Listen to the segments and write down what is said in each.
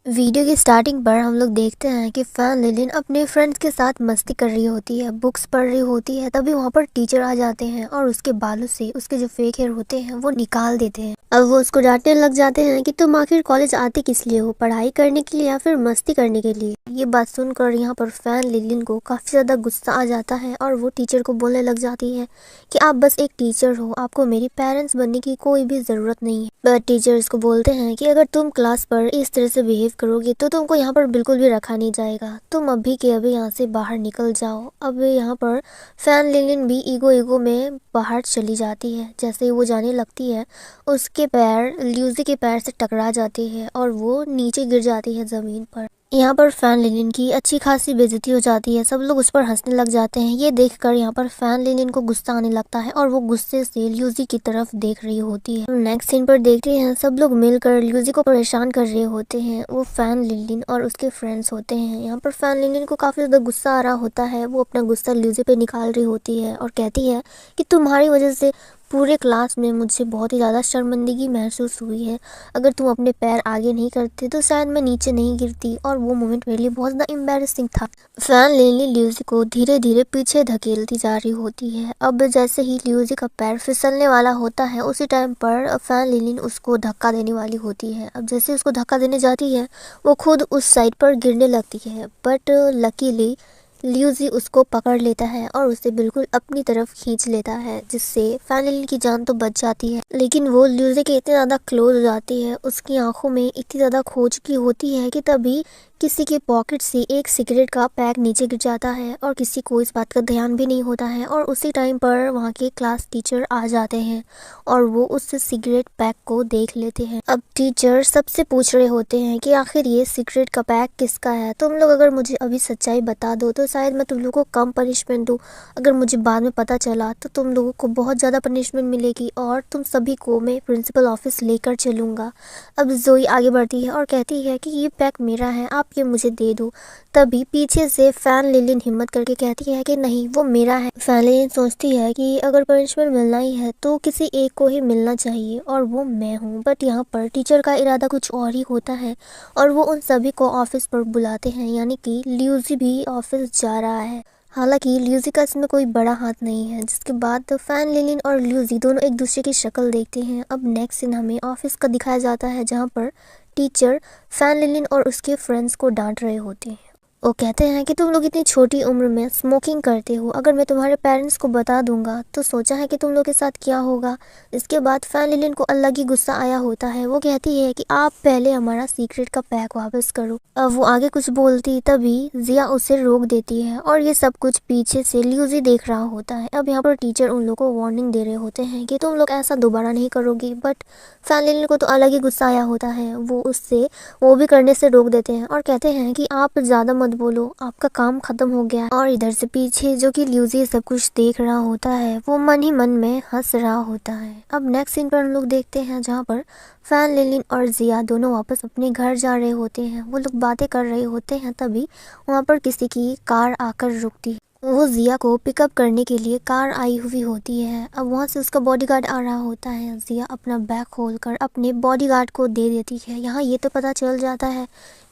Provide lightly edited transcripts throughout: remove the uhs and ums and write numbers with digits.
Video की starting पर हम लोग देखते हैं कि फैन लिलिन अपने फ्रेंड्स के साथ मस्ती कर रही होती है, बुक्स पढ़ रही होती है। तभी वहाँ पर टीचर आ जाते हैं और उसके बालों से उसके जो फेक हेयर होते हैं वो निकाल देते हैं। अब वो उसको डांटने लग जाते हैं कि तुम आखिर कॉलेज आते किस लिए हो, पढ़ाई करने के लिए या फिर मस्ती करने के लिए। ये बात सुनकर यहाँ पर फैन लिलिन को काफ़ी ज़्यादा गुस्सा आ जाता है और वो टीचर को बोलने लग जाती है कि आप बस एक टीचर हो, आपको मेरी पेरेंट्स बनने की कोई भी ज़रूरत नहीं है। बट टीचर इसको बोलते हैं कि अगर तुम क्लास पर इस तरह से बिहेव करोगे तो तुमको यहाँ पर बिल्कुल भी रखा नहीं जाएगा, तुम अभी के अभी यहाँ से बाहर निकल जाओ। अब यहाँ पर फैन लिलिन भी ईगो में बाहर चली जाती है। जैसे ही वो जाने लगती है उसके पैर ल्यूजी के पैर से टकरा जाते हैं और वो नीचे गिर जाती है ज़मीन पर। यहाँ पर फैन लिलिन की अच्छी खासी बेइज्जती हो जाती है, सब लोग उस पर हंसने लग जाते हैं। ये देखकर यहाँ पर फैन लिलिन को गुस्सा आने लगता है और वो गुस्से से ल्यूजी की तरफ देख रही होती है। नेक्स्ट सीन पर देखते हैं सब लोग मिलकर ल्यूजी को परेशान कर रहे होते हैं। वो फैन लिलिन और उसके फ्रेंड्स होते हैं। यहाँ पर फैन लिलिन को काफ़ी ज़्यादा गुस्सा आ रहा होता है। वो अपना गुस्सा ल्यूजी पे निकाल रही होती है और कहती है कि तुम्हारी वजह से पूरे क्लास में मुझे बहुत ही ज़्यादा शर्मिंदगी महसूस हुई है। अगर तुम अपने पैर आगे नहीं करते तो शायद मैं नीचे नहीं गिरती, और वो मोमेंट मेरे लिए बहुत ज़्यादा एम्बैरेसिंग था। फैन लिली ल्यूजी को धीरे धीरे पीछे धकेलती जा रही होती है। अब जैसे ही ल्यूजी का पैर फिसलने वाला होता है उसी टाइम पर फैन लिलिन उसको धक्का देने वाली होती है। अब जैसे उसको धक्का देने जाती है वो खुद उस साइड पर गिरने लगती है, बट लकीली ल्यूजी उसको पकड़ लेता है और उसे बिल्कुल अपनी तरफ खींच लेता है, जिससे फैन लिलिन की जान तो बच जाती है। लेकिन वो ल्यूजी के इतने ज़्यादा क्लोज हो जाती है, उसकी आंखों में इतनी ज़्यादा खोज की होती है कि तभी किसी के पॉकेट से एक सिगरेट का पैक नीचे गिर जाता है और किसी को इस बात का ध्यान भी नहीं होता है। और उसी टाइम पर वहाँ के क्लास टीचर आ जाते हैं और वो उस सिगरेट पैक को देख लेते हैं। अब टीचर सबसे पूछ रहे होते हैं कि आखिर ये सिगरेट का पैक किसका है, तुम लोग अगर मुझे अभी सच्चाई बता दो तो शायद मैं तुम लोगों को कम पनिशमेंट दूँ, अगर मुझे बाद में पता चला तो तुम लोगों को बहुत ज़्यादा पनिशमेंट मिलेगी और तुम सभी को मैं प्रिंसिपल ऑफिस लेकर चलूँगा। अब जोई आगे बढ़ती है और कहती है कि ये पैक मेरा है, आप ये मुझे दे दो। तभी पीछे से फैन लिलिन हिम्मत करके कहती है कि नहीं, वो मेरा है। फैन लिलिन सोचती है कि अगर पनिशमेंट मिलना ही है तो किसी एक को ही मिलना चाहिए और वो मैं हूँ। बट यहाँ पर टीचर का इरादा कुछ और ही होता है और वो उन सभी को ऑफिस पर बुलाते हैं, यानी कि ल्यूजी भी ऑफिस जा रहा है। हालांकि ल्यूजी का इसमें कोई बड़ा हाथ नहीं है। जिसके बाद फैन लिलिन और ल्यूजी दोनों एक दूसरे की शक्ल देखते हैं। अब नेक्स्ट सीन हमें ऑफिस का दिखाया जाता है, जहाँ पर टीचर फैन लिलिन और उसके फ्रेंड्स को डांट रहे होते हैं। वो कहते हैं कि तुम लोग इतनी छोटी उम्र में स्मोकिंग करते हो, अगर मैं तुम्हारे पेरेंट्स को बता दूंगा तो सोचा है कि तुम लोग के साथ क्या होगा। इसके बाद फैन लिलिन को अलग ही गुस्सा आया होता है। वो कहती है कि आप पहले हमारा सीक्रेट का पैक वापस करो। अब वो आगे कुछ बोलती तभी जिया उसे रोक देती है और ये सब कुछ पीछे से ल्यूजी देख रहा होता है। अब यहाँ पर टीचर उन लोगों को वार्निंग दे रहे होते हैं कि तुम लोग ऐसा दोबारा नहीं करोगी। बट फैन लिलिन को तो अलग ही गुस्सा आया होता है। वो भी करने से रोक देते हैं और कहते हैं कि आप ज़्यादा मत बोलो, आपका काम खत्म हो गया है। और इधर से पीछे जो कि ल्यूजी सब कुछ देख रहा होता है वो मन ही मन में हंस रहा होता है। अब नेक्स्ट सीन पर हम लोग देखते हैं, जहाँ पर फैन लिलिन और जिया दोनों वापस अपने घर जा रहे होते हैं। वो लोग बातें कर रहे होते हैं, तभी वहाँ पर किसी की कार आकर रुकती है। वो जिया को पिकअप करने के लिए कार आई हुई होती है। अब वहाँ से उसका बॉडीगार्ड आ रहा होता है। जिया अपना बैग खोलकर अपने बॉडीगार्ड को दे देती है। यहाँ ये तो पता चल जाता है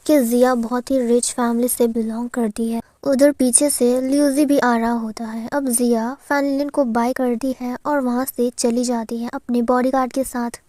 कि जिया बहुत ही रिच फैमिली से बिलोंग करती है। उधर पीछे से ल्यूजी भी आ रहा होता है। अब जिया फैन लिलिन को बाय करती है और वहाँ से चली जाती है अपने बॉडीगार्ड के साथ।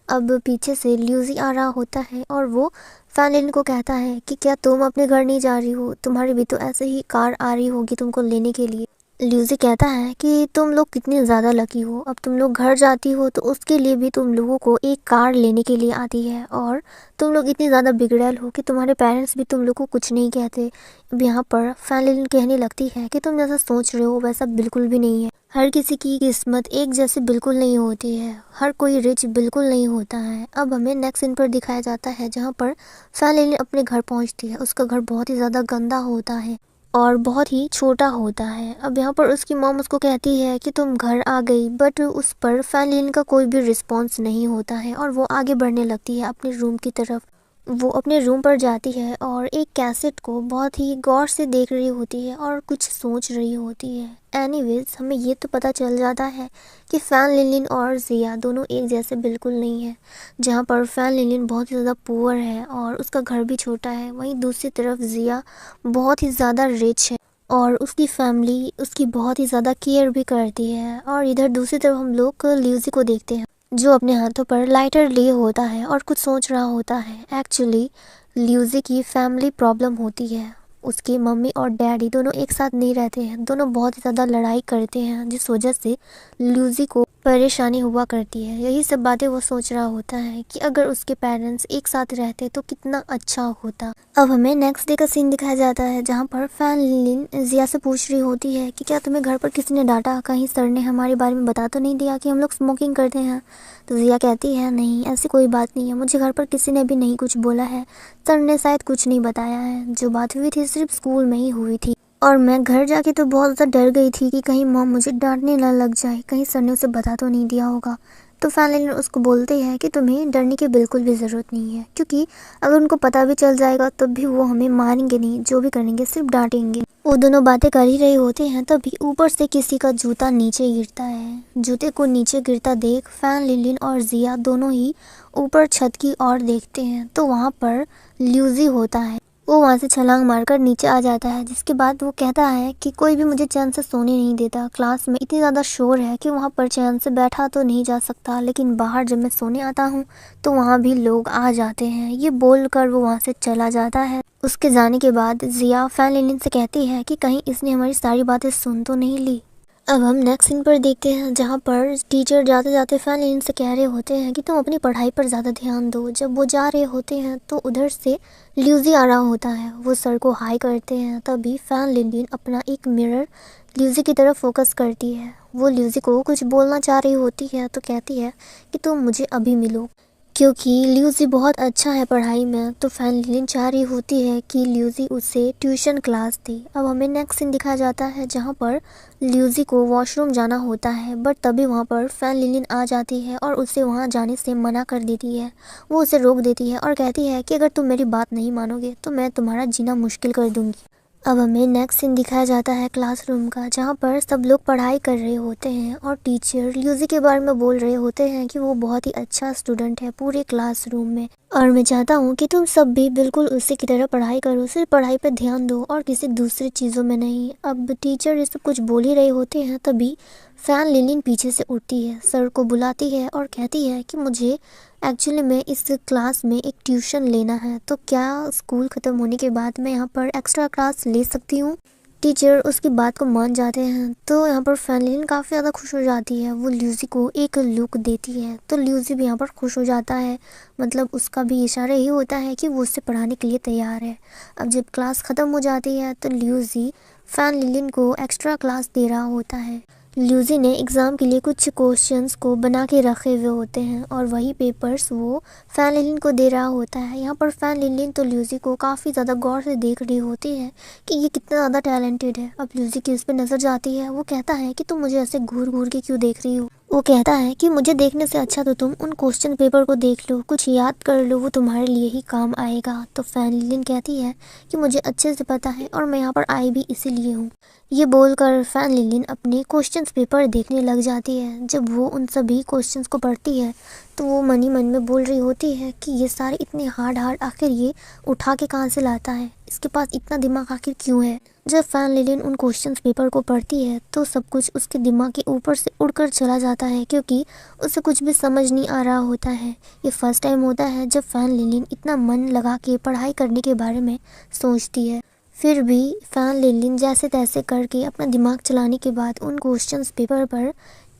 अब पीछे से ल्यूजी आ रहा होता है और वो फैन लिलिन को कहता है कि क्या तुम अपने घर नहीं जा रही हो, तुम्हारी भी तो ऐसे ही कार आ रही होगी तुमको लेने के लिए। ल्यूजी कहता है कि तुम लोग कितनी ज़्यादा लकी हो, अब तुम लोग घर जाती हो तो उसके लिए भी तुम लोगों को एक कार लेने के लिए आती है, और तुम लोग इतनी ज़्यादा बिगड़ैल हो कि तुम्हारे पेरेंट्स भी तुम लोग को कुछ नहीं कहते। अब यहाँ पर फैन लिलिन कहने लगती है कि तुम जैसा सोच रहे हो वैसा बिल्कुल भी नहीं है। हर किसी की किस्मत एक जैसी बिल्कुल नहीं होती है, हर कोई रिच बिल्कुल नहीं होता है। अब हमें नेक्स्ट सीन पर दिखाया जाता है, जहाँ पर फैन लिलिन अपने घर पहुँचती है। उसका घर बहुत ही ज़्यादा गंदा होता है और बहुत ही छोटा होता है। अब यहाँ पर उसकी मॉम उसको कहती है कि तुम घर आ गई, बट उस पर फैन लिलिन का कोई भी रिस्पॉन्स नहीं होता है और वो आगे बढ़ने लगती है अपने रूम की तरफ। वो अपने रूम पर जाती है और एक कैसेट को बहुत ही गौर से देख रही होती है और कुछ सोच रही होती है। एनीवेज हमें ये तो पता चल जाता है कि फ़ैन लिनलिन और ज़िया दोनों एक जैसे बिल्कुल नहीं है। जहाँ पर फ़ैन लिनलिन बहुत ही ज़्यादा पुअर है और उसका घर भी छोटा है, वहीं दूसरी तरफ ज़िया बहुत ही ज़्यादा रिच है और उसकी फैमिली उसकी बहुत ही ज़्यादा केयर भी करती है। और इधर दूसरी तरफ हम लोग ल्यूजी को देखते हैं जो अपने हाथों पर लाइटर लिए होता है और कुछ सोच रहा होता है। एक्चुअली ल्यूजी की फैमिली प्रॉब्लम होती है। उसकी मम्मी और डैडी दोनों एक साथ नहीं रहते हैं, दोनों बहुत ही ज़्यादा लड़ाई करते हैं जिस वजह से ल्यूजी को परेशानी हुआ करती है। यही सब बातें वो सोच रहा होता है कि अगर उसके पेरेंट्स एक साथ रहते तो कितना अच्छा होता। अब हमें नेक्स्ट डे का सीन दिखाया जाता है जहाँ पर फ़ैन लिनलिन ज़िया से पूछ रही होती है कि क्या तुम्हें घर पर किसी ने डांटा, कहीं सर ने हमारे बारे में बता तो नहीं दिया कि हम लोग स्मोकिंग करते हैं। तो ज़िया कहती है नहीं, ऐसी कोई बात नहीं है, मुझे घर पर किसी ने भी नहीं कुछ बोला है, सर ने शायद कुछ नहीं बताया है, जो बात हुई थी सिर्फ स्कूल में ही हुई थी और मैं घर जाके तो बहुत ज़्यादा डर गई थी कि कहीं मॉम मुझे डांटने ना लग जाए, कहीं सर ने उसे बता तो नहीं दिया होगा। तो फाइनली उसको बोलते हैं कि तुम्हें डरने की बिल्कुल भी ज़रूरत नहीं है, क्योंकि अगर उनको पता भी चल जाएगा तब भी वो हमें मारेंगे नहीं, जो भी करेंगे सिर्फ डांटेंगे। वो दोनों बातें कर ही रहे होते हैं तभी ऊपर से किसी का जूता नीचे गिरता है। जूते को नीचे गिरता देख फ़ैन लिनलिन और ज़िया दोनों ही ऊपर छत की ओर देखते हैं तो वहाँ पर ल्यूजी होता है। वो वहाँ से छलांग मारकर नीचे आ जाता है, जिसके बाद वो कहता है कि कोई भी मुझे चैन से सोने नहीं देता, क्लास में इतनी ज़्यादा शोर है कि वहाँ पर चैन से बैठा तो नहीं जा सकता, लेकिन बाहर जब मैं सोने आता हूँ तो वहाँ भी लोग आ जाते हैं। ये बोलकर वो वहाँ से चला जाता है। उसके जाने के बाद ज़िया फ़ैन लिनलिन से कहती है कि कहीं इसने हमारी सारी बातें सुन तो नहीं ली। अब हम नेक्स्ट सीन पर देखते हैं जहाँ पर टीचर जाते जाते फ़ैन लिनलिन से कह रहे होते हैं कि तुम अपनी पढ़ाई पर ज़्यादा ध्यान दो। जब वो जा रहे होते हैं तो उधर से ल्यूजी आ रहा होता है, वो सर को हाई करते हैं। तभी फ़ैन लिनलिन अपना एक मिरर ल्यूजी की तरफ फोकस करती है। वो ल्यूजी को कुछ बोलना चाह रही होती है तो कहती है कि तुम मुझे अभी मिलो, क्योंकि ल्यूजी बहुत अच्छा है पढ़ाई में। तो फ़ैन लिनलिन चाह रही होती है कि ल्यूजी उसे ट्यूशन क्लास दे। अब हमें नेक्स्ट सीन दिखाया जाता है जहाँ पर ल्यूजी को वॉशरूम जाना होता है, बट तभी वहाँ पर फ़ैन लिनलिन आ जाती है और उसे वहाँ जाने से मना कर देती है। वो उसे रोक देती है और कहती है कि अगर तुम मेरी बात नहीं मानोगे तो मैं तुम्हारा जीना मुश्किल कर दूँगी। अब हमें नेक्स्ट सीन दिखाया जाता है क्लासरूम का, जहाँ पर सब लोग पढ़ाई कर रहे होते हैं और टीचर ल्यूजी के बारे में बोल रहे होते हैं कि वो बहुत ही अच्छा स्टूडेंट है पूरे क्लासरूम में, और मैं चाहता हूँ कि तुम सब भी बिल्कुल उसी की तरह पढ़ाई करो, सिर्फ पढ़ाई पर ध्यान दो और किसी दूसरी चीज़ों में नहीं। अब टीचर ये सब कुछ बोल ही रहे होते हैं तभी फ़ैन लिनलिन पीछे से उठती है, सर को बुलाती है और कहती है कि मुझे एक्चुअली में इस क्लास में एक ट्यूशन लेना है, तो क्या स्कूल ख़त्म होने के बाद मैं यहाँ पर एक्स्ट्रा क्लास ले सकती हूँ। टीचर उसकी बात को मान जाते हैं तो यहाँ पर फ़ैन लिनलिन काफ़ी ज़्यादा खुश हो जाती है। वो ल्यूजी को एक लुक देती है तो ल्यूजी भी यहाँ पर खुश हो जाता है, मतलब उसका भी इशारा यही होता है कि वो उससे पढ़ाने के लिए तैयार है। अब जब क्लास ख़त्म हो जाती है तो ल्यूजी फ़ैन लिनलिन को एक्स्ट्रा क्लास दे रहा होता है। ल्यूजी ने एग्ज़ाम के लिए कुछ क्वेश्चंस को बना के रखे हुए होते हैं और वही पेपर्स वो फ़ैन लिनलिन को दे रहा होता है। यहाँ पर फ़ैन लिनलिन तो ल्यूजी को काफ़ी ज़्यादा गौर से देख रही होती है कि ये कितना ज़्यादा टैलेंटेड है। अब ल्यूजी की उस पर नज़र जाती है, वो कहता है कि तुम मुझे ऐसे घूर घूर के क्यों देख रही हो। वो कहता है कि मुझे देखने से अच्छा तो तुम उन क्वेश्चन पेपर को देख लो, कुछ याद कर लो, वो तुम्हारे लिए ही काम आएगा। तो फ़ैन लिनलिन कहती है कि मुझे अच्छे से पता है और मैं यहाँ पर आई भी इसीलिए हूँ। ये बोलकर फ़ैन लिनलिन अपने क्वेश्चंस पेपर देखने लग जाती है। जब वो उन सभी क्वेश्चंस को पढ़ती है तो वो मन ही मन में बोल रही होती है कि ये सारे इतने हार्ड आखिर ये उठा के कहाँ से लाता है, इसके पास इतना दिमाग आखिर क्यों है। जब फ़ैन लिनलिन उन क्वेश्चंस पेपर को पढ़ती है तो सब कुछ उसके दिमाग के ऊपर से उड़कर चला जाता है, क्योंकि उसे कुछ भी समझ नहीं आ रहा होता है। ये फर्स्ट टाइम होता है जब फ़ैन लिनलिन इतना मन लगा के पढ़ाई करने के बारे में सोचती है। फिर भी फ़ैन लिनलिन जैसे तैसे करके अपना दिमाग चलाने के बाद उन क्वेश्चंस पेपर पर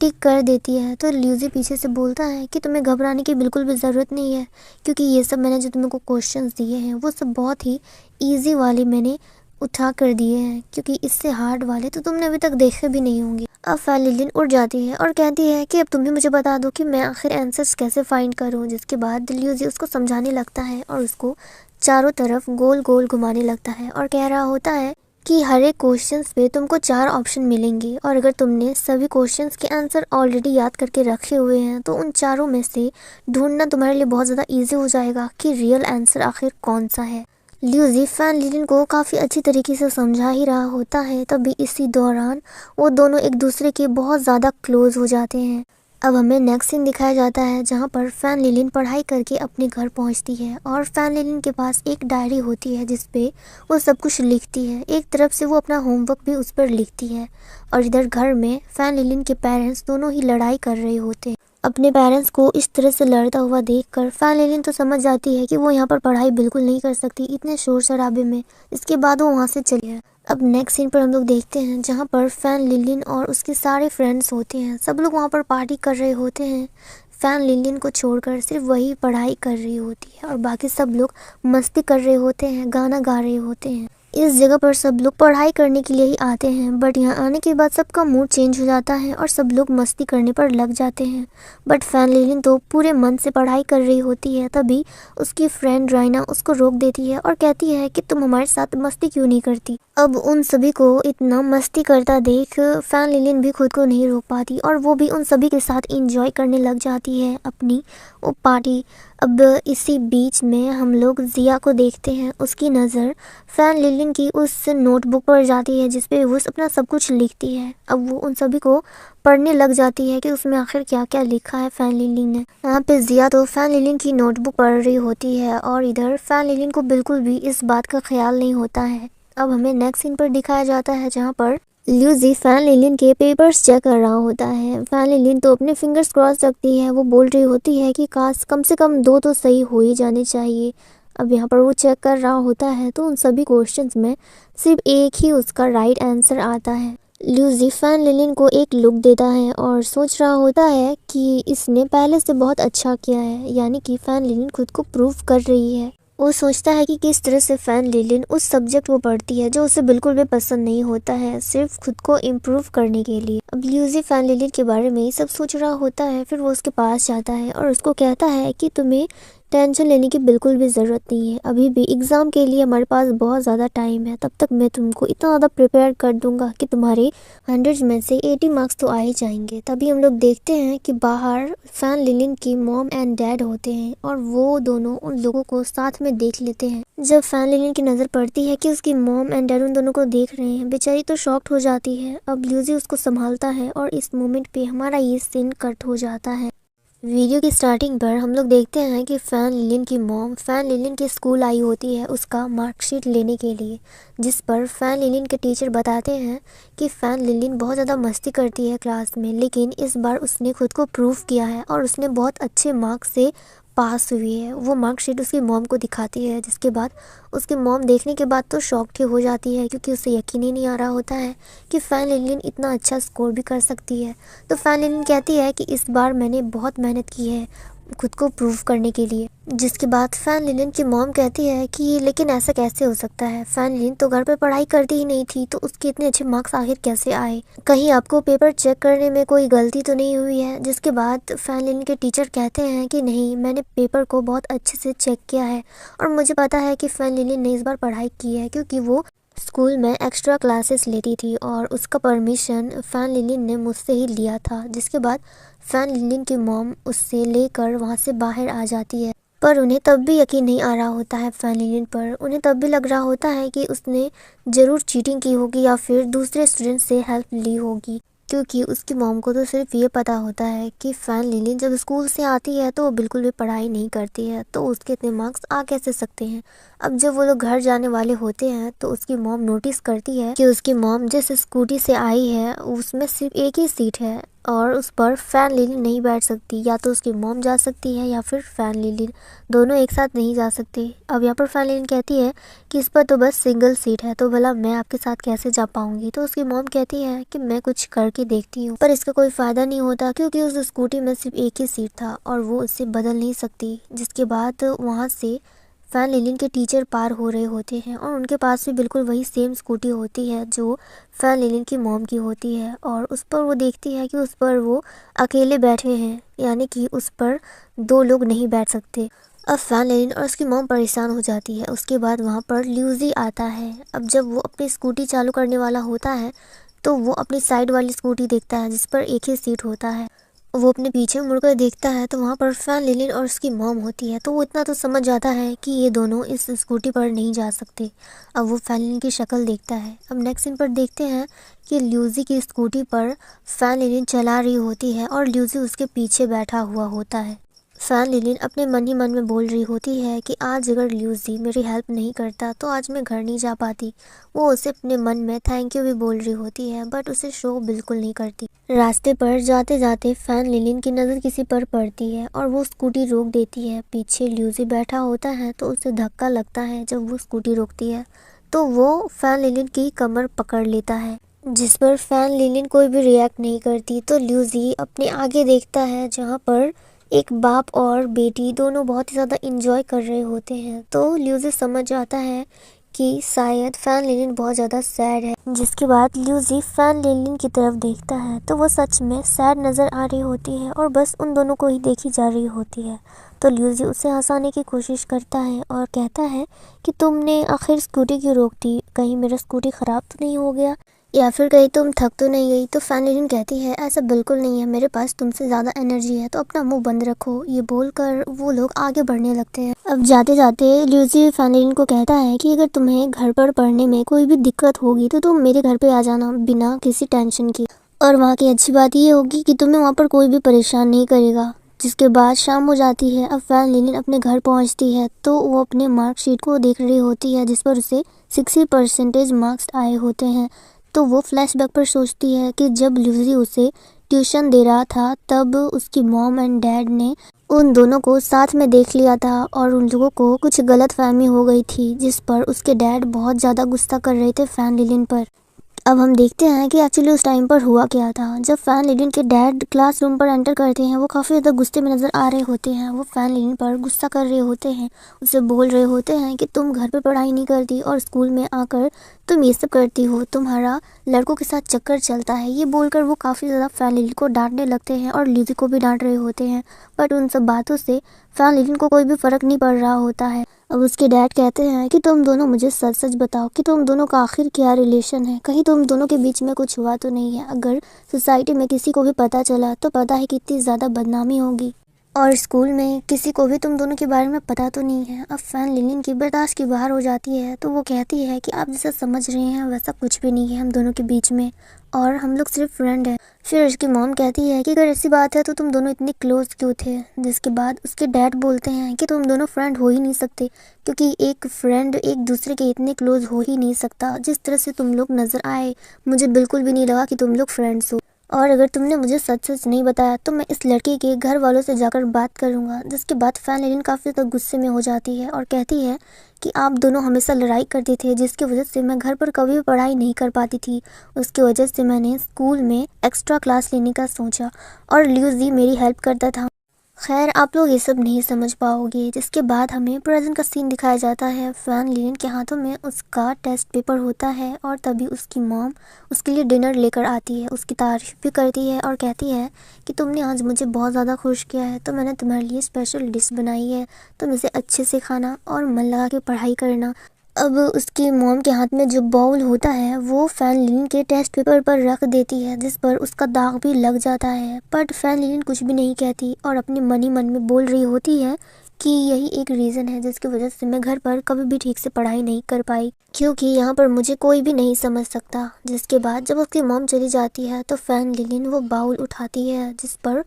टिक कर देती है। तो ल्यूजी पीछे से बोलता है कि तुम्हें घबराने की बिल्कुल भी ज़रूरत नहीं है, क्योंकि ये सब मैंने जो तुम्हें को क्वेश्चंस दिए हैं वो सब बहुत ही ईजी वाले मैंने उठा कर दिए हैं, क्योंकि इससे हार्ड वाले तो तुमने अभी तक देखे भी नहीं होंगे। अब फ़ैन लिनलिन उठ जाती है और कहती है कि अब तुम भी मुझे बता दो कि मैं आखिर आंसर्स कैसे फाइंड करूं। जिसके बाद ल्यूजी उसको समझाने लगता है और उसको चारों तरफ गोल गोल घुमाने लगता है और कह रहा होता है कि हर एक क्वेश्चंस पे तुमको 4 ऑप्शन मिलेंगे और अगर तुमने सभी क्वेश्चंस के आंसर ऑलरेडी याद करके रखे हुए हैं तो उन चारों में से ढूंढना तुम्हारे लिए बहुत ज़्यादा इजी हो जाएगा कि रियल आंसर आखिर कौन सा है। ल्यूजी फैन लिलिन को काफ़ी अच्छी तरीके से समझा ही रहा होता है, तभी इसी दौरान वो दोनों एक दूसरे के बहुत ज़्यादा क्लोज हो जाते हैं। अब हमें नेक्स्ट सीन दिखाया जाता है जहाँ पर फैन लिलिन पढ़ाई करके अपने घर पहुँचती है और फैन लिलिन के पास एक डायरी होती है जिस पे वो सब कुछ लिखती है। एक तरफ से वो अपना होमवर्क भी उस पर लिखती है और इधर घर में फैन लिलिन के पेरेंट्स दोनों ही लड़ाई कर रहे होते हैं। अपने पेरेंट्स को इस तरह से लड़ता हुआ देखकर फैन लिलिन तो समझ जाती है कि वो यहाँ पर पढ़ाई बिल्कुल नहीं कर सकती इतने शोर शराबे में। इसके बाद वो वहाँ से चली है। अब नेक्स्ट सीन पर हम लोग देखते हैं जहाँ पर फैन लिलिन और उसके सारे फ्रेंड्स होते हैं। सब लोग वहाँ पर पार्टी कर रहे होते हैं। फैन लिलिन को छोड़कर सिर्फ वही पढ़ाई कर रही होती है और बाकी सब लोग मस्ती कर रहे होते हैं, गाना गा रहे होते हैं। इस जगह पर सब लोग पढ़ाई करने के लिए ही आते हैं, बट यहाँ आने के बाद सबका मूड चेंज हो जाता है और सब लोग मस्ती करने पर लग जाते हैं। बट फैन लिलिन तो पूरे मन से पढ़ाई कर रही होती है। तभी उसकी फ्रेंड राइना उसको रोक देती है और कहती है कि तुम हमारे साथ मस्ती क्यों नहीं करती। अब उन सभी को इतना मस्ती करता देख फैन लिलिन भी खुद को नहीं रोक पाती और वो भी उन सभी के साथ एंजॉय करने लग जाती है अपनी वो पार्टी। अब इसी बीच में हम लोग जिया को देखते हैं। उसकी नज़र फैन लिलिन की उस नोटबुक पर जाती है जिस पे वो अपना सब कुछ लिखती है। अब वो उन सभी को पढ़ने लग जाती है कि उसमें आखिर क्या क्या लिखा है फैन लिलिन ने। यहाँ पे जिया तो फैन लिलिन की नोटबुक पढ़ रही होती है और इधर फैन लिलिन को बिल्कुल भी इस बात का ख्याल नहीं होता है। अब हमें नेक्स्ट सीन पर दिखाया जाता है जहाँ पर ल्यूजी फैन लिलिन के पेपर्स चेक कर रहा होता है। फैन लिलिन तो अपने फिंगर्स क्रॉस रखती है। वो बोल रही होती है कि काश कम से कम 2 तो सही हो ही जाने चाहिए। अब यहाँ पर वो चेक कर रहा होता है तो उन सभी क्वेश्चंस में सिर्फ एक ही उसका राइट आंसर आता है। ल्यूजी फैन लिलिन को एक लुक देता है और सोच रहा होता है कि इसने पहले से बहुत अच्छा किया है, यानी कि फैन लिलिन खुद को प्रूव कर रही है। वो सोचता है कि किस तरह से फैन लिलिन उस सब्जेक्ट वो पढ़ती है जो उसे बिल्कुल भी पसंद नहीं होता है, सिर्फ खुद को इम्प्रूव करने के लिए। अब ल्यूजी फैन लिलिन के बारे में ये सब सोच रहा होता है। फिर वो उसके पास जाता है और उसको कहता है कि तुम्हें टेंशन लेने की बिल्कुल भी ज़रूरत नहीं है। अभी भी एग्ज़ाम के लिए हमारे पास बहुत ज़्यादा टाइम है। तब तक मैं तुमको इतना ज़्यादा प्रिपेयर कर दूंगा कि तुम्हारे 100 में से 80 मार्क्स तो आ ही जाएंगे। तभी हम लोग देखते हैं कि बाहर फैन लिलिन की मॉम एंड डैड होते हैं और वो दोनों उन लोगों को साथ में देख लेते हैं। जब फैन लिलिन की नज़र पड़ती है कि उसकी मॉम एंड डैड उन दोनों को देख रहे हैं, बेचारी तो शॉक्ड हो जाती है। अब ल्यूजी उसको संभालता है और इस मोमेंट पे हमारा ये सीन कट हो जाता है। वीडियो की स्टार्टिंग पर हम लोग देखते हैं कि फैन लिलिन की मॉम फैन लिलिन के स्कूल आई होती है उसका मार्कशीट लेने के लिए, जिस पर फैन लिलिन के टीचर बताते हैं कि फैन लिलिन बहुत ज़्यादा मस्ती करती है क्लास में, लेकिन इस बार उसने खुद को प्रूव किया है और उसने बहुत अच्छे मार्क्स से पास हुई है। वो मार्कशीट उसकी मॉम को दिखाती है, जिसके बाद उसकी मॉम देखने के बाद तो शॉक्ड ही हो जाती है क्योंकि उसे यकीन ही नहीं आ रहा होता है कि फैन लिलिन इतना अच्छा स्कोर भी कर सकती है। तो फैन लिलिन कहती है कि इस बार मैंने बहुत मेहनत की है खुद को प्रूव करने के लिए, जिसके बाद फैन लिलिन की मॉम कहती है कि लेकिन ऐसा कैसे हो सकता है, फैन लिलिन तो घर पर पढ़ाई करती ही नहीं थी तो उसके इतने अच्छे मार्क्स आखिर कैसे आए, कहीं आपको पेपर चेक करने में कोई गलती तो नहीं हुई है। जिसके बाद फैन लिलिन के टीचर कहते हैं कि नहीं, मैंने पेपर को बहुत अच्छे से चेक किया है और मुझे पता है कि फैन लिलिन ने इस बार पढ़ाई की है क्योंकि वो स्कूल में एक्स्ट्रा क्लासेस लेती थी और उसका परमिशन फैन लिलिन ने मुझसे ही लिया था। जिसके बाद फैन लिलिन की मॉम उससे लेकर वहाँ से बाहर आ जाती है, पर उन्हें तब भी यकीन नहीं आ रहा होता है फैन लिलिन पर। उन्हें तब भी लग रहा होता है कि उसने ज़रूर चीटिंग की होगी या फिर दूसरे स्टूडेंट से हेल्प ली होगी, क्योंकि उसकी मॉम को तो सिर्फ ये पता होता है कि फैन लिलिन जब स्कूल से आती है तो वो बिल्कुल भी पढ़ाई नहीं करती है, तो उसके इतने मार्क्स आ कैसे सकते हैं। अब जब वो लोग घर जाने वाले होते हैं तो उसकी मॉम नोटिस करती है कि उसकी मॉम जिस स्कूटी से आई है उसमें सिर्फ एक ही सीट है और उस पर फैन लिलिन नहीं बैठ सकती। या तो उसकी मॉम जा सकती है या फिर फैन लिलिन, दोनों एक साथ नहीं जा सकते। अब यहाँ पर फैन लिलिन कहती है कि इस पर तो बस सिंगल सीट है, तो भला मैं आपके साथ कैसे जा पाऊंगी। तो उसकी मॉम कहती है कि मैं कुछ करके देखती हूँ, पर इसका कोई फ़ायदा नहीं होता क्योंकि उस स्कूटी में सिर्फ एक ही सीट था और वो उससे बदल नहीं सकती। जिसके बाद वहाँ से फैन लिलिन के टीचर पार हो रहे होते हैं और उनके पास भी बिल्कुल वही सेम स्कूटी होती है जो फैन लिलिन की मॉम की होती है और उस पर वो देखती है कि उस पर वो अकेले बैठे हैं, यानी कि उस पर 2 लोग नहीं बैठ सकते। अब फैन लेनिन और उसकी मॉम परेशान हो जाती है। उसके बाद वहाँ पर ल्यूजी आता है। अब जब वो अपनी स्कूटी चालू करने वाला होता है तो वो अपनी साइड वाली स्कूटी देखता है जिस पर एक ही सीट होता है। वो अपने पीछे मुड़कर देखता है तो वहाँ पर फैन लिलिन और उसकी मॉम होती है। तो वो इतना तो समझ जाता है कि ये दोनों इस स्कूटी पर नहीं जा सकते। अब वो फैन लिलिन की शक्ल देखता है। अब नेक्स्ट सीन पर देखते हैं कि ल्यूजी की स्कूटी पर फैन लिलिन चला रही होती है और ल्यूजी उसके पीछे बैठा हुआ होता है। फैन लिलिन अपने मन ही मन में बोल रही होती है कि आज अगर ल्यूजी मेरी हेल्प नहीं करता तो आज मैं घर नहीं जा पाती। वो उसे अपने मन में थैंक यू भी बोल रही होती है बट उसे शो बिल्कुल नहीं करती। रास्ते पर जाते जाते फैन लिलिन की नज़र किसी पर पड़ती है और वो स्कूटी रोक देती है। पीछे ल्यूजी बैठा होता है तो उसे धक्का लगता है जब वो स्कूटी रोकती है तो वो फैन लिलिन की कमर पकड़ लेता है, जिस पर फैन लिलिन कोई भी रिएक्ट नहीं करती। तो ल्यूजी अपने आगे देखता है जहाँ पर एक बाप और बेटी दोनों बहुत ही ज़्यादा इंजॉय कर रहे होते हैं। तो ल्यूजी समझ जाता है कि शायद फैन लिलिन बहुत ज़्यादा सैड है। जिसके बाद ल्यूजी फैन लिलिन की तरफ देखता है तो वो सच में सैड नज़र आ रही होती है और बस उन दोनों को ही देखी जा रही होती है। तो ल्यूजी उसे हंसाने की कोशिश करता है और कहता है कि तुमने आखिर स्कूटी क्यों रोक दी, कहीं मेरा स्कूटी ख़राब तो नहीं हो गया या फिर कहीं तुम थक तो नहीं गई। तो फैन लिलिन कहती है ऐसा बिल्कुल नहीं है, मेरे पास तुमसे ज़्यादा एनर्जी है तो अपना मुंह बंद रखो। ये बोलकर वो लोग आगे बढ़ने लगते हैं। अब जाते जाते ल्यूसी फैन लिलिन को कहता है कि अगर तुम्हें घर पर पढ़ने में कोई भी दिक्कत होगी तो तुम मेरे घर पे आ जाना बिना किसी टेंशन की, और वहाँ की अच्छी बात ये होगी कि तुम्हें वहाँ पर कोई भी परेशान नहीं करेगा। जिसके बाद शाम हो जाती है। अब फैन लिलिन अपने घर पहुँचती है तो वो अपने मार्कशीट को देख रही होती है जिस पर उसे 60% मार्क्स आए होते हैं। तो वो फ्लैशबैक पर सोचती है कि जब ल्यूसी उसे ट्यूशन दे रहा था तब उसकी मॉम एंड डैड ने उन दोनों को साथ में देख लिया था और उन लोगों को कुछ गलत फहमी हो गई थी, जिस पर उसके डैड बहुत ज़्यादा गुस्सा कर रहे थे फैन लिलिन पर। अब हम देखते हैं कि एक्चुअली उस टाइम पर हुआ क्या था। जब फैन लिलिन के डैड क्लासरूम पर एंटर करते हैं वो काफ़ी ज़्यादा गुस्से में नज़र आ रहे होते हैं। वो फैन लिलिन पर गुस्सा कर रहे होते हैं, उसे बोल रहे होते हैं कि तुम घर पे पढ़ाई नहीं करती और स्कूल में आकर तुम ये सब करती हो, तुम्हारा लड़कों के साथ चक्कर चलता है। ये बोलकर वो काफ़ी ज़्यादा फैन लिलिन को डांटने लगते हैं और ल्यूसी को भी डांट रहे होते हैं। बट उन सब बातों से फैन लिलिन को कोई भी फ़र्क नहीं पड़ रहा होता है। अब उसके डैड कहते हैं कि तुम दोनों मुझे सच सच बताओ कि तुम दोनों का आखिर क्या रिलेशन है, कहीं तुम दोनों के बीच में कुछ हुआ तो नहीं है। अगर सोसाइटी में किसी को भी पता चला तो पता है कितनी ज़्यादा बदनामी होगी, और स्कूल में किसी को भी तुम दोनों के बारे में पता तो नहीं है। अब फैन लिलिन की बर्दाश्त की बाहर हो जाती है तो वो कहती है कि आप जैसा समझ रहे हैं वैसा कुछ भी नहीं है हम दोनों के बीच में, और हम लोग सिर्फ फ्रेंड हैं। फिर उसकी मॉम कहती है कि अगर ऐसी बात है तो तुम दोनों इतने क्लोज क्यों थे। जिसके बाद उसके डैड बोलते हैं कि तुम दोनों फ्रेंड हो ही नहीं सकते, क्योंकि एक फ्रेंड एक दूसरे के इतने क्लोज हो ही नहीं सकता। जिस तरह से तुम लोग नज़र आए मुझे बिल्कुल भी नहीं लगा कि तुम लोग फ्रेंड्स हो, और अगर तुमने मुझे सच सच नहीं बताया तो मैं इस लड़के के घर वालों से जाकर बात करूंगा। जिसके बाद फैन लिलिन काफ़ी ज़्यादा गुस्से में हो जाती है और कहती है कि आप दोनों हमेशा लड़ाई करते थे जिसकी वजह से मैं घर पर कभी भी पढ़ाई नहीं कर पाती थी। उसकी वजह से मैंने स्कूल में एक्स्ट्रा क्लास लेने का सोचा और ल्यूजी मेरी हेल्प करता था। खैर आप लोग ये सब नहीं समझ पाओगे। जिसके बाद हमें प्रेजेंट का सीन दिखाया जाता है। फैन लिलिन के हाथों में उसका टेस्ट पेपर होता है और तभी उसकी मॉम उसके लिए डिनर लेकर आती है, उसकी तारीफ भी करती है और कहती है कि तुमने आज मुझे बहुत ज़्यादा खुश किया है तो मैंने तुम्हारे लिए स्पेशल डिश बनाई है, तुम इसे अच्छे से खाना और मन लगा के पढ़ाई करना। अब उसकी मॉम के हाथ में जो बाउल होता है वो फैन लिलिन के टेस्ट पेपर पर रख देती है जिस पर उसका दाग भी लग जाता है। बट फैन लिलिन कुछ भी नहीं कहती और अपने मन ही मन में बोल रही होती है कि यही एक रीज़न है जिसकी वजह से मैं घर पर कभी भी ठीक से पढ़ाई नहीं कर पाई, क्योंकि यहाँ पर मुझे कोई भी नहीं समझ सकता। जिसके बाद जब उसकी मॉम चली जाती है तो फैन लिलिन वो बाउल उठाती है जिस पर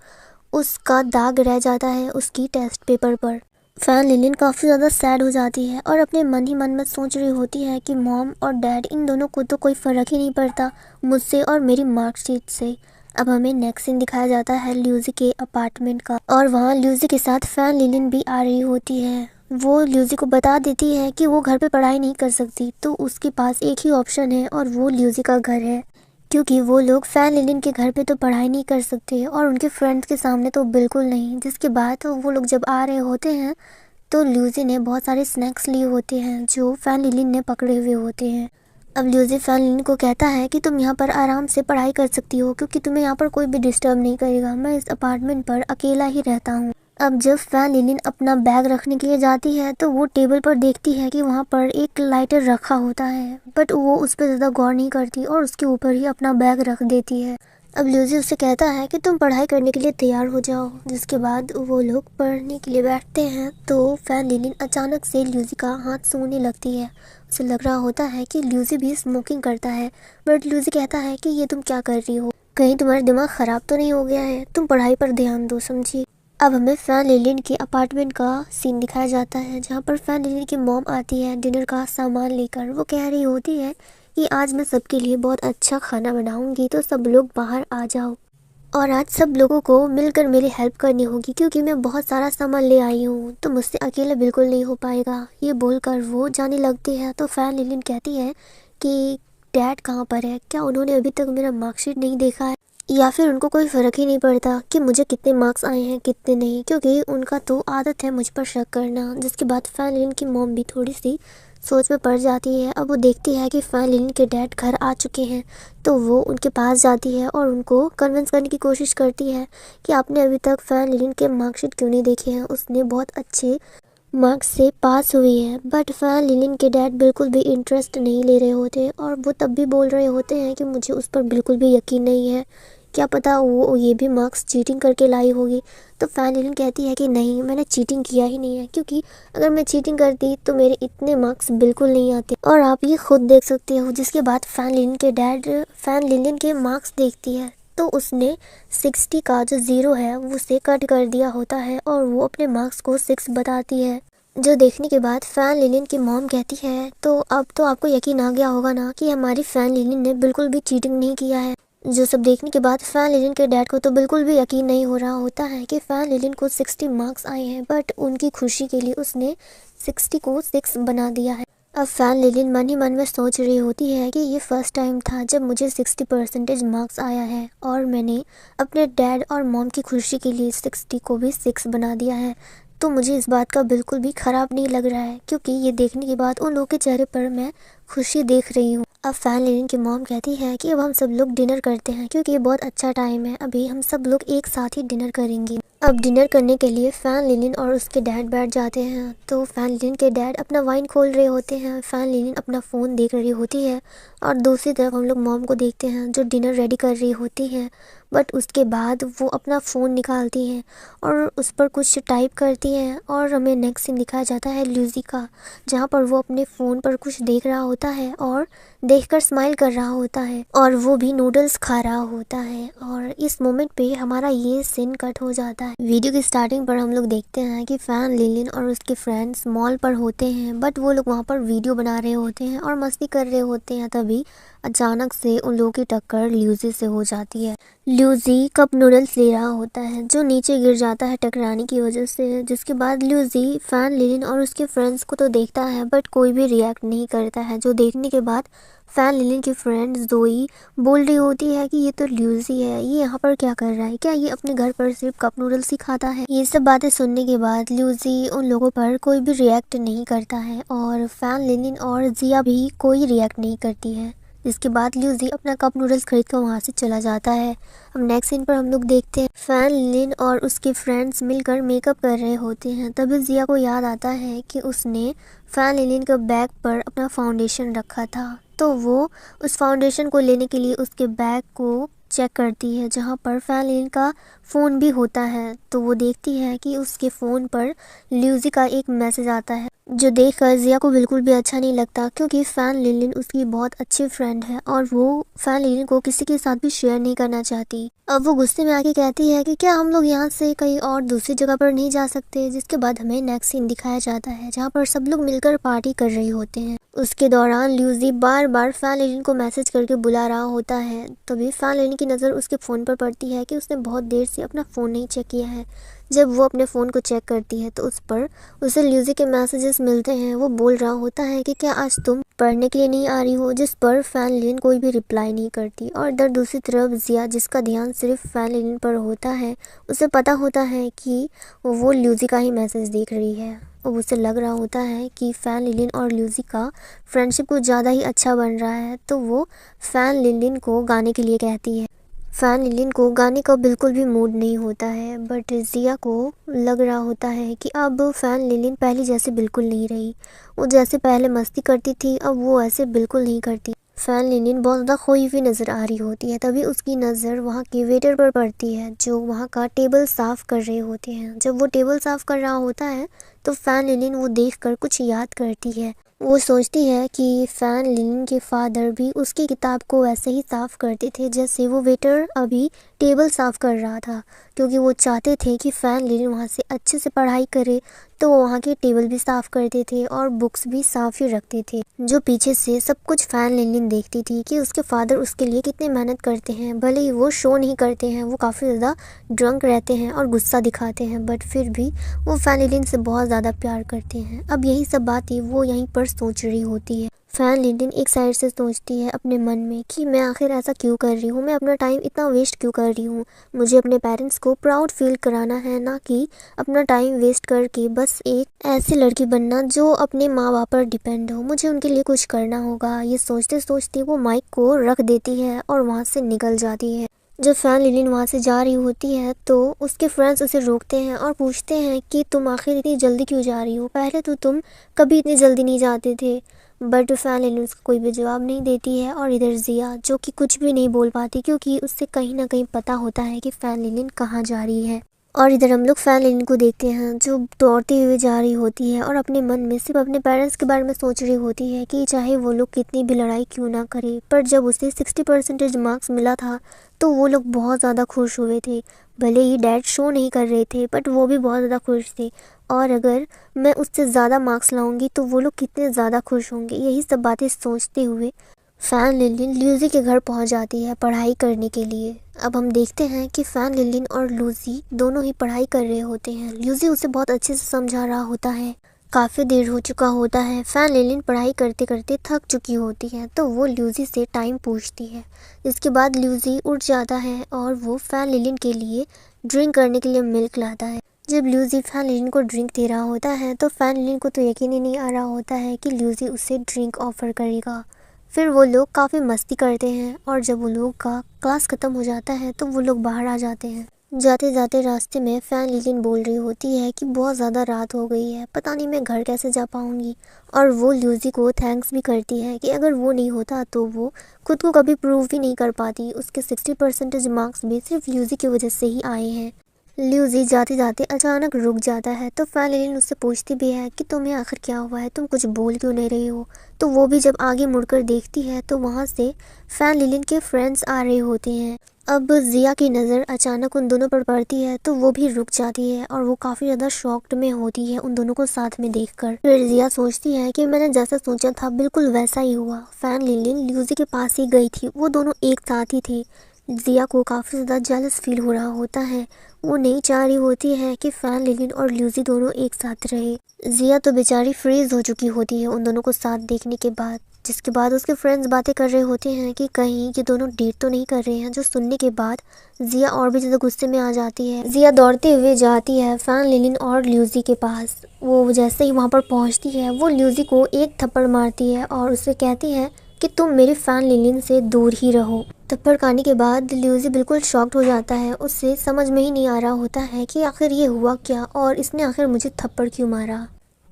उसका दाग रह जाता है उसकी टेस्ट पेपर पर। फैन लिलिन काफ़ी ज़्यादा सैड हो जाती है और अपने मन ही मन में सोच रही होती है कि मॉम और डैड इन दोनों को तो कोई फ़र्क ही नहीं पड़ता मुझसे और मेरी मार्कशीट से। अब हमें नेक्स्ट सीन दिखाया जाता है ल्यूजी के अपार्टमेंट का, और वहाँ ल्यूजी के साथ फैन लिलिन भी आ रही होती है। वो ल्यूजी को बता देती है कि वो घर पे पढ़ाई नहीं कर सकती तो उसके पास एक ही ऑप्शन है और वो ल्यूजी का घर है, क्योंकि वो लोग फैन लिलिन के घर पे तो पढ़ाई नहीं कर सकते और उनके फ्रेंड्स के सामने तो बिल्कुल नहीं। जिसके बाद वो लोग जब आ रहे होते हैं तो ल्यूजी ने बहुत सारे स्नैक्स लिए होते हैं जो फैन लिलिन ने पकड़े हुए होते हैं। अब ल्यूजी फैन लिलिन को कहता है कि तुम यहाँ पर आराम से पढ़ाई कर सकती हो क्योंकि तुम्हें यहाँ पर कोई भी डिस्टर्ब नहीं करेगा, मैं इस अपार्टमेंट पर अकेला ही रहता हूँ। अब जब फैन लिलिन अपना बैग रखने के लिए जाती है तो वो टेबल पर देखती है कि वहाँ पर एक लाइटर रखा होता है, बट वो उस पर ज़्यादा गौर नहीं करती और उसके ऊपर ही अपना बैग रख देती है। अब ल्यूसी उससे कहता है कि तुम पढ़ाई करने के लिए तैयार हो जाओ, जिसके बाद वो लोग पढ़ने के लिए बैठते हैं तो फैन लिलिन अचानक से ल्यूसी का हाथ सूंघने लगती है। उसे लग रहा होता है कि ल्यूसी भी स्मोकिंग करता है, बट ल्यूसी कहता है कि ये तुम क्या कर रही हो, कहीं तुम्हारा दिमाग ख़राब तो नहीं हो गया है, तुम पढ़ाई पर ध्यान दो, समझी। अब हमें फैन लिलिन के अपार्टमेंट का सीन दिखाया जाता है, जहाँ पर फैन लिलिन की मॉम आती है डिनर का सामान लेकर। वो कह रही होती है कि आज मैं सबके लिए बहुत अच्छा खाना बनाऊंगी, तो सब लोग बाहर आ जाओ और आज सब लोगों को मिलकर मेरी हेल्प करनी होगी क्योंकि मैं बहुत सारा सामान ले आई हूँ, तो मुझसे अकेले बिल्कुल नहीं हो पाएगा। ये बोलकर वो जाने लगती है तो फैन लिलिन कहती है कि डैड कहाँ पर है, क्या उन्होंने अभी तक मेरा मार्कशीट नहीं देखा है, या फिर उनको कोई फ़र्क ही नहीं पड़ता कि मुझे कितने मार्क्स आए हैं कितने नहीं, क्योंकि उनका तो आदत है मुझ पर शक करना। जिसके बाद फैन लिलिन की मॉम भी थोड़ी सी सोच में पड़ जाती है। अब वो देखती है कि फैन लिलिन के डैड घर आ चुके हैं, तो वो उनके पास जाती है और उनको कन्विंस करने की कोशिश करती है कि आपने अभी तक फैन लिलिन के मार्कशीट क्यों नहीं देखे हैं, उसने बहुत अच्छे मार्क्स से पास हुई है। बट फैन लिलिन के डैड बिल्कुल भी इंटरेस्ट नहीं ले रहे होते और वो तब भी बोल रहे होते हैं कि मुझे उस पर बिल्कुल भी यकीन नहीं है, क्या पता वो ये भी मार्क्स चीटिंग करके लाई होगी। तो फैन लिलिन कहती है कि नहीं, मैंने चीटिंग किया ही नहीं है, क्योंकि अगर मैं चीटिंग करती तो मेरे इतने मार्क्स बिल्कुल नहीं आते और आप ये खुद देख सकते हो। जिसके बाद फैन लिलिन के डैड फैन लिलिन के मार्क्स देखती है तो उसने 60 का जो 0 है वो उसे कट कर दिया होता है और वो अपने मार्क्स को 6 बताती है। जो देखने के बाद फैन लिलिन की मॉम कहती है तो अब तो आपको यकीन आ गया होगा ना कि हमारी फैन लिलिन ने बिल्कुल भी चीटिंग नहीं किया है। जो सब देखने के बाद फैन लिलिन के डैड को तो बिल्कुल भी यकीन नहीं हो रहा होता है कि फैन लिलिन को 60 मार्क्स आए हैं, बट उनकी खुशी के लिए उसने 60 को 6 बना दिया है। अब फैन लिलिन मन ही मन में सोच रही होती है कि ये फर्स्ट टाइम था जब मुझे 60% मार्क्स आया है और मैंने अपने डैड और मॉम की खुशी के लिए 60 को भी 6 बना दिया है, तो मुझे इस बात का बिल्कुल भी ख़राब नहीं लग रहा है, क्योंकि ये देखने के बाद उन लोगों के चेहरे पर मैं खुशी देख रही हूँ। अब फैन लिलिन की मॉम कहती है कि अब हम सब लोग डिनर करते हैं क्योंकि ये बहुत अच्छा टाइम है, अभी हम सब लोग एक साथ ही डिनर करेंगे। अब डिनर करने के लिए फैन लिलिन और उसके डैड बैठ जाते हैं, तो फैन लिलिन के डैड अपना वाइन खोल रहे होते हैं, फैन लिलिन अपना फ़ोन देख रही होती है और दूसरी तरफ हम लोग मॉम को देखते हैं जो डिनर रेडी कर रही होती है। बट उसके बाद वो अपना फ़ोन निकालती हैं और उस पर कुछ टाइप करती हैं और हमें नेक्स्ट सीन दिखाया जाता है ल्यूसी का, जहाँ पर वो अपने फ़ोन पर कुछ देख रहा होता है और देखकर स्माइल कर रहा होता है और वो भी नूडल्स खा रहा होता है। और इस मोमेंट पे हमारा ये सीन कट हो जाता है। वीडियो की स्टार्टिंग पर हम लोग देखते हैं कि फैन लिलिन और उसके फ्रेंड्स मॉल पर होते हैं, बट वो लोग वहाँ पर वीडियो बना रहे होते हैं और मस्ती कर रहे होते हैं। तभी अचानक से उन लोगों की टक्कर ल्यूसी से हो जाती है। ल्यूसी कप नूडल्स ले रहा होता है जो नीचे गिर जाता है टकराने की वजह से। जिसके बाद ल्यूसी फैन लिलिन और उसके फ्रेंड्स को तो देखता है बट कोई भी रिएक्ट नहीं करता है। जो देखने के बाद फैन लिलिन की फ्रेंड जोई बोल रही होती है कि ये तो ल्यूसी है, ये यहाँ पर क्या कर रहा है, क्या ये अपने घर पर सिर्फ कप नूडल्स ही खाता है। ये सब बातें सुनने के बाद ल्यूसी उन लोगों पर कोई भी रिएक्ट नहीं करता है और फैन लिलिन और जिया भी कोई रिएक्ट नहीं करती है। जिसके बाद ल्यूसी अपना कप नूडल्स खरीद कर वहाँ से चला जाता है। अब नेक्स्ट सीन पर हम लोग देखते हैं फैन लिलिन और उसके फ्रेंड्स मिलकर मेकअप कर रहे होते हैं। तभी जिया को याद आता है कि उसने फैन लिलिन के बैग पर अपना फाउंडेशन रखा था, तो वो उस फाउंडेशन को लेने के लिए उसके बैग को चेक करती है जहाँ पर फैन लिलिन का फ़ोन भी होता है। तो वो देखती है कि उसके फ़ोन पर ल्यूसी का एक मैसेज आता है, जो देखकर जिया को बिल्कुल भी अच्छा नहीं लगता, क्योंकि फैन लिलिन उसकी बहुत अच्छी फ्रेंड है और वो फैन लिलिन को किसी के साथ भी शेयर नहीं करना चाहती। अब वो गुस्से में आके कहती है कि क्या हम लोग यहाँ से कहीं और दूसरी जगह पर नहीं जा सकते। जिसके बाद हमें नेक्स्ट सीन दिखाया जाता है जहाँ पर सब लोग मिलकर पार्टी कर रहे होते हैं। उसके दौरान ल्यूसी बार बार फैन लिलिन को मैसेज करके बुला रहा होता है। तभी फैन लिलिन की नज़र उसके फ़ोन पर पड़ती है कि उसने बहुत देर से अपना फ़ोन नहीं चेक किया है। जब वो अपने फ़ोन को चेक करती है तो उस पर उसे ल्यूसी के मैसेजेस मिलते हैं। वो बोल रहा होता है कि क्या आज तुम पढ़ने के लिए नहीं आ रही हो, जिस पर फैन लिलिन कोई भी रिप्लाई नहीं करती। और इधर दूसरी तरफ जिया, जिसका ध्यान सिर्फ फैन लिलिन पर होता है, उसे पता होता है कि वो ल्यूसी का ही मैसेज देख रही है और उसे लग रहा होता है कि फैन लिलिन और ल्यूसी का फ्रेंडशिप कुछ ज़्यादा ही अच्छा बन रहा है। तो वो फैन लिलिन को गाने के लिए कहती है। फैन लिलिन को गाने का बिल्कुल भी मूड नहीं होता है, बट जिया को लग रहा होता है कि अब फैन लिलिन पहले जैसे बिल्कुल नहीं रही। वो जैसे पहले मस्ती करती थी अब वो ऐसे बिल्कुल नहीं करती। फैन लिलिन बहुत ज़्यादा खोई हुई नज़र आ रही होती है। तभी उसकी नज़र वहाँ के वेटर पर पड़ती है जो वहाँ का टेबल साफ़ कर रहे होते हैं। जब वो टेबल साफ़ कर रहा होता है तो फैन लिलिन वो देखकर कुछ याद करती है। वो सोचती है कि फैन लिलिन के फादर भी उसकी किताब को वैसे ही साफ़ करते थे जैसे वो वेटर अभी टेबल साफ़ कर रहा था, क्योंकि वो चाहते थे कि फ़ैन लिलिन वहाँ से अच्छे से पढ़ाई करे। तो वो वहाँ के टेबल भी साफ़ करते थे और बुक्स भी साफ़ ही रखते थे। जो पीछे से सब कुछ फैन लिलिन देखती थी कि उसके फादर उसके लिए कितनी मेहनत करते हैं। भले ही वो शो नहीं करते हैं, वो काफ़ी ज़्यादा ड्रंक रहते हैं और गुस्सा दिखाते हैं, बट फिर भी वो फैन लिलिन से बहुत ज़्यादा प्यार करते हैं। अब यही सब बातें वो यहीं पर सोच रही होती है। फैन लिलिन एक साइड से सोचती है अपने मन में कि मैं आखिर ऐसा क्यों कर रही हूँ, मैं अपना टाइम इतना वेस्ट क्यों कर रही हूँ। मुझे अपने पेरेंट्स को प्राउड फील कराना है, ना कि अपना टाइम वेस्ट करके बस एक ऐसी लड़की बनना जो अपने माँ बाप पर डिपेंड हो। मुझे उनके लिए कुछ करना होगा। ये सोचते सोचते वो माइक को रख देती है और वहाँ से निकल जाती है। जब फैन लिलिन वहाँ से जा रही होती है तो उसके फ्रेंड्स उसे रोकते हैं और पूछते हैं कि तुम आखिर इतनी जल्दी क्यों जा रही हो, पहले तो तुम कभी इतनी जल्दी नहीं जाते थे। बट फैन लिलिन उसका कोई भी जवाब नहीं देती है। और इधर जिया जो कि कुछ भी नहीं बोल पाती, क्योंकि उससे कहीं ना कहीं पता होता है कि फैन लिलिन कहाँ जा रही है। और इधर हम लोग फैन लिलिन को देखते हैं जो दौड़ती हुई जा रही होती है और अपने मन में सिर्फ अपने पेरेंट्स के बारे में सोच रही होती है कि चाहे वो लोग कितनी भी लड़ाई क्यों ना करे। पर जब उसे 60% मार्क्स मिला था तो वो लोग बहुत ज़्यादा खुश हुए थे। भले ही डैड शो नहीं कर रहे थे बट वो भी बहुत ज़्यादा खुश थे। और अगर मैं उससे ज़्यादा मार्क्स लाऊंगी तो वो लोग कितने ज़्यादा खुश होंगे। यही सब बातें सोचते हुए फैन लिलिन लूजी के घर पहुंच जाती है पढ़ाई करने के लिए। अब हम देखते हैं कि फैन लिलिन और लूजी दोनों ही पढ़ाई कर रहे होते हैं। लूजी उसे बहुत अच्छे से समझा रहा होता है। काफ़ी देर हो चुका होता है। फैन लिलिन पढ़ाई करते करते थक चुकी होती है तो वो लूजी से टाइम पूछती है। इसके बाद लूजी उठ जाता है और वो फैन लिलिन के लिए ड्रिंक करने के लिए मिल्क लाता है। जब लूजी फैन लिलिन को ड्रिंक दे रहा होता है तो फैन लिलिन को तो यकीन ही नहीं आ रहा होता है कि लूजी उसे ड्रिंक ऑफर करेगा। फिर वो लोग काफ़ी मस्ती करते हैं और जब वो लोग का क्लास ख़त्म हो जाता है तो वो लोग बाहर आ जाते हैं। जाते जाते रास्ते में फैन लिलिन बोल रही होती है कि बहुत ज़्यादा रात हो गई है, पता नहीं मैं घर कैसे जा पाऊँगी। और वो लूजी को थैंक्स भी करती है कि अगर वो नहीं होता तो वो खुद को कभी प्रूव भी नहीं कर पाती। उसके 60% मार्क्स भी सिर्फ लूजी की वजह से ही आए हैं। लूजी जाते जाते अचानक रुक जाता है तो फैन लिलिन उससे पूछती भी है कि तुम्हें आखिर क्या हुआ है, तुम कुछ बोल क्यों नहीं रही हो। तो वो भी जब आगे मुड़कर देखती है तो वहाँ से फैन लिलिन के फ्रेंड्स आ रहे होते हैं। अब जिया की नज़र अचानक उन दोनों पर पड़ती है तो वो भी रुक जाती है और वो काफ़ी ज़्यादा शॉक्ड में होती है उन दोनों को साथ में देखकर। फिर जिया सोचती है कि मैंने जैसा सोचा था बिल्कुल वैसा ही हुआ। फैन लिलिन लूजी के पास ही गई थी, वो दोनों एक साथ ही थे। जिया को काफ़ी ज़्यादा जेलस फील हो रहा होता है। वो नहीं चाह रही होती है कि फैन लिलिन और लूजी दोनों एक साथ रहे। जिया तो बेचारी फ्रीज हो चुकी होती है उन दोनों को साथ देखने के बाद। जिसके बाद उसके फ्रेंड्स बातें कर रहे होते हैं कि कहीं ये दोनों डेट तो नहीं कर रहे हैं, जो सुनने के बाद जिया और भी ज़्यादा गुस्से में आ जाती है। जिया दौड़ते हुए जाती है फैन लिलिन और लूजी के पास। वो जैसे ही वहाँ पर पहुँचती है वो लूजी को एक थप्पड़ मारती है और उससे कहती है कि तुम मेरी फैन लिलिन से दूर ही रहो। थप्पड़ खाने के बाद लूजी बिल्कुल शॉक्ड हो जाता है। उससे समझ में ही नहीं आ रहा होता है कि आखिर ये हुआ क्या और इसने आखिर मुझे थप्पड़ क्यों मारा।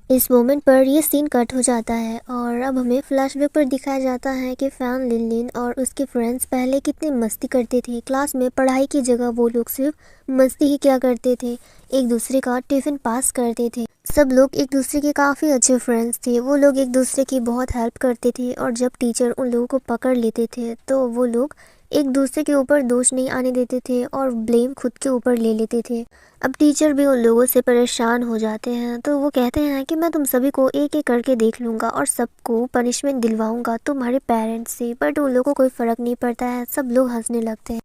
इस मोमेंट पर ये सीन कट हो जाता है और अब हमें फ्लैशबैक पर दिखाया जाता है कि फैन लिलिन और उसके फ्रेंड्स पहले कितनी मस्ती करते थे। क्लास में पढ़ाई की जगह वो लोग सिर्फ मस्ती ही क्या करते थे, एक दूसरे का टिफ़िन पास करते थे। सब लोग एक दूसरे के काफ़ी अच्छे फ्रेंड्स थे। वो लोग एक दूसरे की बहुत हेल्प करते थे और जब टीचर उन लोगों को पकड़ लेते थे तो वो लोग एक दूसरे के ऊपर दोष नहीं आने देते थे और ब्लेम खुद के ऊपर ले लेते थे। अब टीचर भी उन लोगों से परेशान हो जाते हैं तो वो कहते हैं कि मैं तुम सभी को एक एक करके देख लूँगा और सबको पनिशमेंट दिलवाऊंगा तुम्हारे पेरेंट्स से। बट उन लोगों को कोई फ़र्क नहीं पड़ता है, सब लोग हंसने लगते हैं।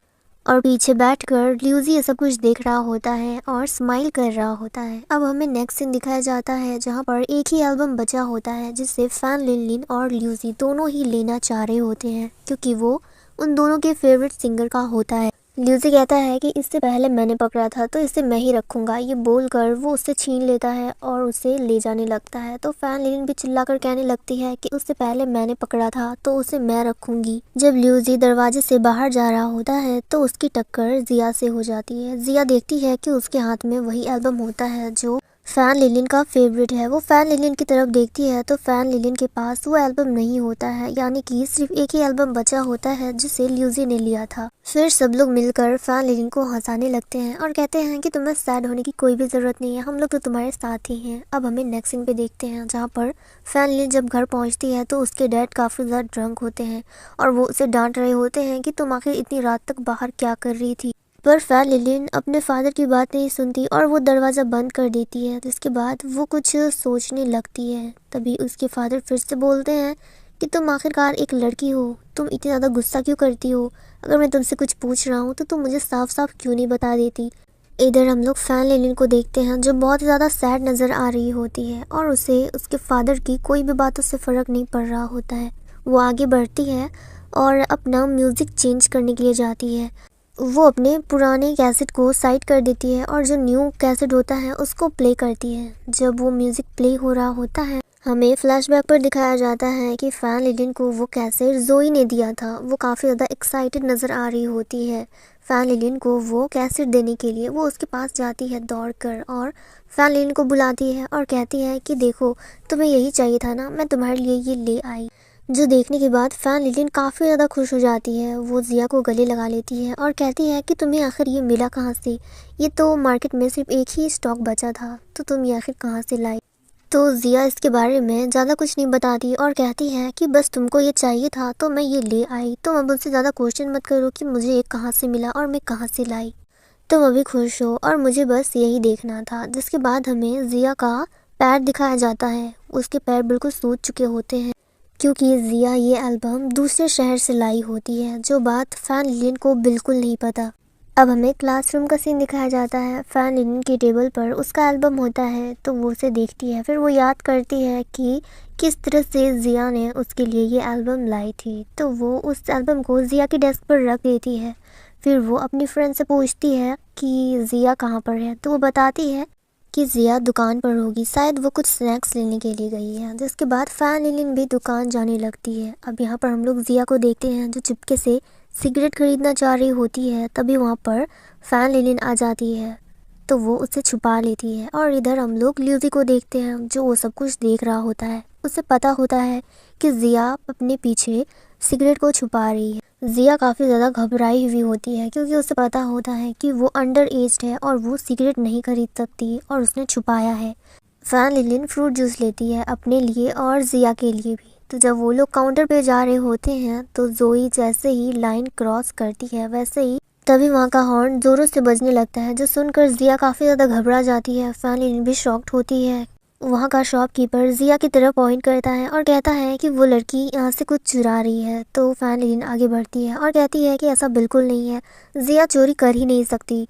और पीछे बैठकर लूजी ये सब कुछ देख रहा होता है और स्माइल कर रहा होता है। अब हमें नेक्स्ट सीन दिखाया जाता है जहाँ पर एक ही एल्बम बचा होता है जिसे फैन लिलिन और लूजी दोनों ही लेना चाह रहे होते हैं, क्योंकि वो उन दोनों के फेवरेट सिंगर का होता है। ल्यूसी कहता है कि इससे पहले मैंने पकड़ा था तो इसे मैं ही रखूंगा। ये बोलकर वो उससे छीन लेता है और उसे ले जाने लगता है। तो फैन लिलिन भी चिल्लाकर कहने लगती है कि उससे पहले मैंने पकड़ा था तो उसे मैं रखूंगी। जब ल्यूसी दरवाजे से बाहर जा रहा होता है तो उसकी टक्कर जिया से हो जाती है। जिया देखती है कि उसके हाथ में वही एल्बम होता है जो फैन लिलिन का फेवरेट है। वो फैन लिलिन की तरफ देखती है तो फैन लिलिन के पास वो एल्बम नहीं होता है, यानी कि सिर्फ एक ही एल्बम बचा होता है जिसे ल्यूसी ने लिया था। फिर सब लोग मिलकर फैन लिलिन को हंसाने लगते हैं और कहते हैं कि तुम्हें सैड होने की कोई भी जरूरत नहीं है, हम लोग तो तुम्हारे साथ ही हैं। अब हमें नेक्स्ट सीन पे देखते हैं जहाँ पर फैन लिलिन जब घर पहुँचती है तो उसके डैड काफ़ी ज़्यादा ड्रंक होते हैं और वो उसे डांट रहे होते हैं कि तुम आखिर इतनी रात तक बाहर क्या कर रही थी। पर फैन लिलिन अपने फादर की बात नहीं सुनती और वो दरवाज़ा बंद कर देती है। जिसके बाद वो कुछ सोचने लगती है। तभी उसके फादर फिर से बोलते हैं कि तुम आखिरकार एक लड़की हो, तुम इतनी ज़्यादा गुस्सा क्यों करती हो? अगर मैं तुमसे कुछ पूछ रहा हूँ तो तुम मुझे साफ साफ क्यों नहीं बता देती? इधर हम लोग फैन लिलिन को देखते हैं जो बहुत ज़्यादा सैड नज़र आ रही होती है और उसे उसके फादर की कोई भी बातों से फ़र्क नहीं पड़ रहा होता है। वो आगे बढ़ती है और अपना म्यूज़िक चेंज करने के लिए जाती है। वो अपने पुराने कैसेट को साइड कर देती है और जो न्यू कैसेट होता है उसको प्ले करती है। जब वो म्यूज़िक प्ले हो रहा होता है हमें फ्लैशबैक पर दिखाया जाता है कि फैन लिलिन को वो कैसेट जोई ने दिया था। वो काफ़ी ज़्यादा एक्साइटेड नज़र आ रही होती है। फैन लिलिन को वो कैसेट देने के लिए वो उसके पास जाती है दौड़कर और फैन लिलिन को बुलाती है और कहती है कि देखो, तुम्हें यही चाहिए था ना, मैं तुम्हारे लिए ये ले आई। जो देखने के बाद फैन लिलिन काफ़ी ज़्यादा खुश हो जाती है। वो जिया को गले लगा लेती है और कहती है कि तुम्हें आखिर ये मिला कहाँ से? ये तो मार्केट में सिर्फ एक ही स्टॉक बचा था, तो तुम ये आखिर कहाँ से लाई? तो जिया इसके बारे में ज़्यादा कुछ नहीं बताती और कहती है कि बस तुमको ये चाहिए था तो मैं ये ले आई। तुम अब मुझसे ज़्यादा क्वेश्चन मत करो कि मुझे ये कहाँ से मिला और मैं कहाँ से लाई। तुम अभी खुश हो और मुझे बस यही देखना था। जिसके बाद हमें जिया का पैर दिखाया जाता है। उसके पैर बिल्कुल सूज चुके होते हैं क्योंकि जिया ये एल्बम दूसरे शहर से लाई होती है, जो बात फैन लिलिन को बिल्कुल नहीं पता। अब हमें क्लासरूम का सीन दिखाया जाता है। फैन लिलिन की टेबल पर उसका एल्बम होता है तो वो उसे देखती है। फिर वो याद करती है कि किस तरह से जिया ने उसके लिए ये एल्बम लाई थी, तो वो उस एल्बम को जिया की डेस्क पर रख देती है। फिर वो अपनी फ्रेंड से पूछती है कि जिया कहाँ पर है, तो वो बताती है कि जिया दुकान पर होगी, शायद वो कुछ स्नैक्स लेने के लिए गई है। जिसके बाद फैन लिलिन भी दुकान जाने लगती है। अब यहाँ पर हम लोग जिया को देखते हैं जो चुपके से सिगरेट खरीदना चाह रही होती है। तभी वहाँ पर फैन लिलिन आ जाती है तो वो उसे छुपा लेती है। और इधर हम लोग ल्यूसी को देखते हैं जो वो सब कुछ देख रहा होता है। उसे पता होता है कि जिया अपने पीछे सिगरेट को छुपा रही है। जिया काफ़ी ज़्यादा घबराई हुई होती है क्योंकि उसे पता होता है कि वो अंडर एज्ड है और वो सिगरेट नहीं खरीद सकती और उसने छुपाया है। फैन लिलिन फ्रूट जूस लेती है अपने लिए और जिया के लिए भी। तो जब वो लोग काउंटर पे जा रहे होते हैं तो जोई जैसे ही लाइन क्रॉस करती है वैसे ही तभी वहाँ का हॉर्न जोरों से बजने लगता है, जो सुनकर जिया काफ़ी ज़्यादा घबरा जाती है। फैन लिलिन भी शॉक्ड होती है। वहाँ का शॉपकीपर जिया की तरफ पॉइंट करता है और कहता है कि वो लड़की यहाँ से कुछ चुरा रही है। तो फैन लिलिन आगे बढ़ती है और कहती है कि ऐसा बिल्कुल नहीं है, जिया चोरी कर ही नहीं सकती।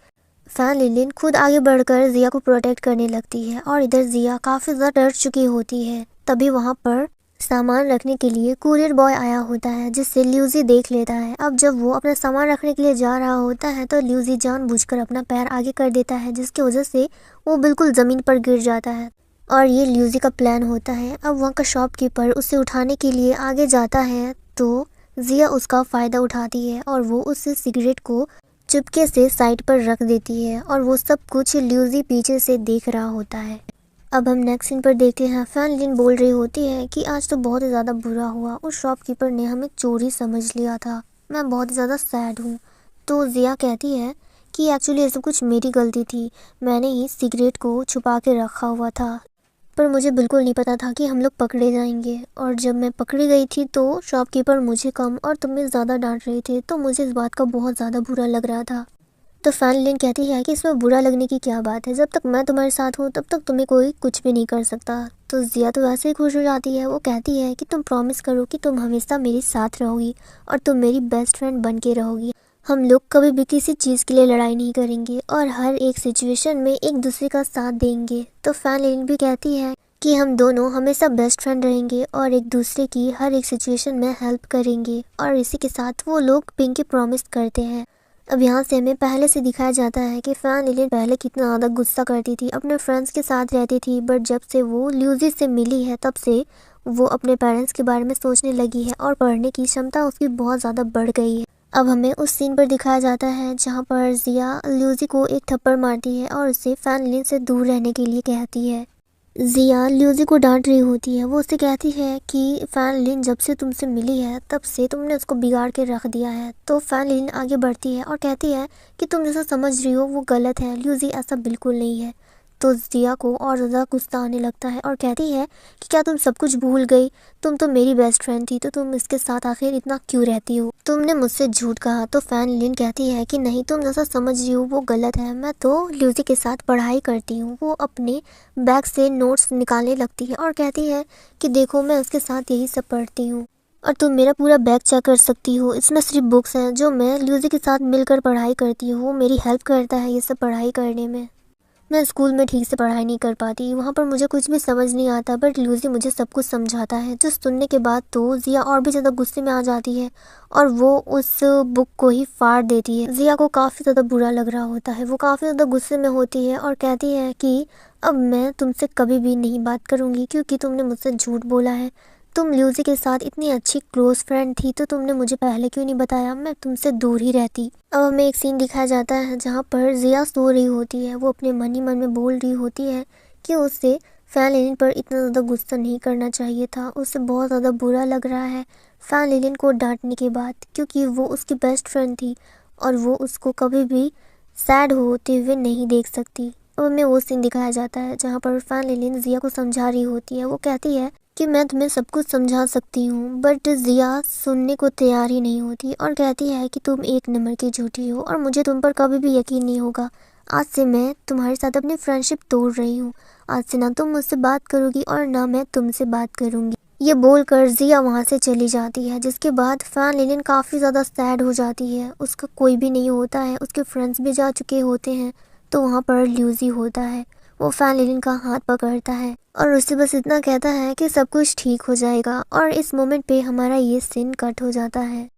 फैन लिलिन खुद आगे बढ़कर जिया को प्रोटेक्ट करने लगती है और इधर जिया काफ़ी ज़्यादा डर चुकी होती है। तभी वहाँ पर सामान रखने के लिए कुरियर बॉय आया होता है जिससे ल्यूसी देख लेता है। अब जब वो अपना सामान रखने के लिए जा रहा होता है तो ल्यूसी जानबूझकर अपना पैर आगे कर देता है, जिसकी वजह से वो बिल्कुल ज़मीन पर गिर जाता है। और ये ल्यूसी का प्लान होता है। अब वहाँ का शॉपकीपर उसे उठाने के लिए आगे जाता है तो जिया उसका फ़ायदा उठाती है और वो उस सिगरेट को चुपके से साइड पर रख देती है और वो सब कुछ ल्यूसी पीछे से देख रहा होता है। अब हम नेक्स्ट सीन पर देखते हैं। फैन लिलिन बोल रही होती है कि आज तो बहुत ही ज़्यादा बुरा हुआ, उस शॉपकीपर ने हमें चोरी समझ लिया था, मैं बहुत ही ज़्यादा सैड हूँ। तो जिया कहती है कि एक्चुअली ये सब कुछ मेरी गलती थी, मैंने ही सिगरेट को छुपा के रखा हुआ था, पर मुझे बिल्कुल नहीं पता था कि हम लोग पकड़े जाएंगे। और जब मैं पकड़ी गई थी तो शॉपकीपर मुझे कम और तुम्हें ज़्यादा डांट रहे थे, तो मुझे इस बात का बहुत ज़्यादा बुरा लग रहा था। तो फैन लिलिन कहती है कि इसमें बुरा लगने की क्या बात है, जब तक मैं तुम्हारे साथ हूँ तब तक तुम्हें कोई कुछ भी नहीं कर सकता। तो जिया तो वैसे ही खुश हो जाती है। वो कहती है कि तुम प्रॉमिस करो कि तुम हमेशा मेरे साथ रहोगी और तुम मेरी बेस्ट फ्रेंड बन के रहोगी। हम लोग कभी भी किसी चीज़ के लिए लड़ाई नहीं करेंगे और हर एक सिचुएशन में एक दूसरे का साथ देंगे। तो फैन लिलिन भी कहती है कि हम दोनों हमेशा बेस्ट फ्रेंड रहेंगे और एक दूसरे की हर एक सिचुएशन में हेल्प करेंगे। और इसी के साथ वो लोग पिंकी प्रॉमिस करते हैं। अब यहाँ से हमें पहले से दिखाया जाता है कि फैन लिलिन पहले कितना ज़्यादा गुस्सा करती थी, अपने फ्रेंड्स के साथ रहती थी, बट जब से वो ल्यूजी से मिली है तब से वो अपने पेरेंट्स के बारे में सोचने लगी है और पढ़ने की क्षमता उसकी बहुत ज़्यादा बढ़ गई है। अब हमें उस सीन पर दिखाया जाता है जहाँ पर जिया ल्यूजी को एक थप्पड़ मारती है और उसे फैन लिलिन से दूर रहने के लिए कहती है। जिया ल्यूजी को डांट रही होती है, वो उससे कहती है कि फैन लिन जब से तुमसे मिली है तब से तुमने उसको बिगाड़ के रख दिया है। तो फैन लिन आगे बढ़ती है और कहती है कि तुम जैसा समझ रही हो वो गलत है, ल्यूजी ऐसा बिल्कुल नहीं है। तो जिया को और ज़्यादा गुस्सा आने लगता है और कहती है कि क्या तुम सब कुछ भूल गई, तुम तो मेरी बेस्ट फ्रेंड थी, तो तुम इसके साथ आखिर इतना क्यों रहती हो, तुमने मुझसे झूठ कहा। तो फैन लिन कहती है कि नहीं, तुम जैसा समझ रही हो वो गलत है, मैं तो ल्यूजी के साथ पढ़ाई करती हूँ। वो अपने बैग से नोट्स निकालने लगती है और कहती है कि देखो मैं उसके साथ यही सब पढ़ती हूँ और तुम मेरा पूरा बैग चेक कर सकती हो, इसमें सिर्फ बुक्स हैं जो मैं ल्यूजी के साथ मिलकर पढ़ाई करती हूँ। वो मेरी हेल्प करता है ये सब पढ़ाई करने में। मैं स्कूल में ठीक से पढ़ाई नहीं कर पाती, वहाँ पर मुझे कुछ भी समझ नहीं आता, बट ल्यूजी मुझे सब कुछ समझाता है। जो सुनने के बाद तो जिया और भी ज़्यादा गुस्से में आ जाती है और वो उस बुक को ही फाड़ देती है। जिया को काफ़ी ज़्यादा बुरा लग रहा होता है, वो काफ़ी ज़्यादा गुस्से में होती है और कहती है कि अब मैं तुमसे कभी भी नहीं बात करूँगी क्योंकि तुमने मुझसे झूठ बोला है। तुम ल्यूजी के साथ इतनी अच्छी क्लोज फ्रेंड थी तो तुमने मुझे पहले क्यों नहीं बताया, मैं तुमसे दूर ही रहती। अब हमें एक सीन दिखाया जाता है जहाँ पर जिया सो रही होती है, वो अपने मन ही मन में बोल रही होती है कि उससे फैन लिलिन पर इतना ज़्यादा गुस्सा नहीं करना चाहिए था, उससे बहुत ज़्यादा बुरा लग रहा है फैन लिलिन को डांटने के बाद, क्योंकि वो उसकी बेस्ट फ्रेंड थी और वो उसको कभी भी सैड होते हुए नहीं देख सकती। अब हमें वो सीन दिखाया जाता है जहाँ पर फैन लिलिन जिया को समझा रही होती है, वो कहती है कि मैं तुम्हें सब कुछ समझा सकती हूँ, बट जिया सुनने को तैयार ही नहीं होती और कहती है कि तुम एक नंबर की झूठी हो और मुझे तुम पर कभी भी यकीन नहीं होगा। आज से मैं तुम्हारे साथ अपनी फ्रेंडशिप तोड़ रही हूँ, आज से ना तुम मुझसे बात करोगी और ना मैं तुमसे बात करूँगी। ये बोलकर जिया वहाँ से चली जाती है, जिसके बाद फैन लिलिन काफ़ी ज़्यादा सैड हो जाती है। उसका कोई भी नहीं होता है, उसके फ्रेंड्स भी जा चुके होते हैं, तो वहाँ पर ल्यूजी होता है। वो फैन लिलिन का हाथ पकड़ता है और उससे बस इतना कहता है कि सब कुछ ठीक हो जाएगा और इस मोमेंट पे हमारा ये सीन कट हो जाता है।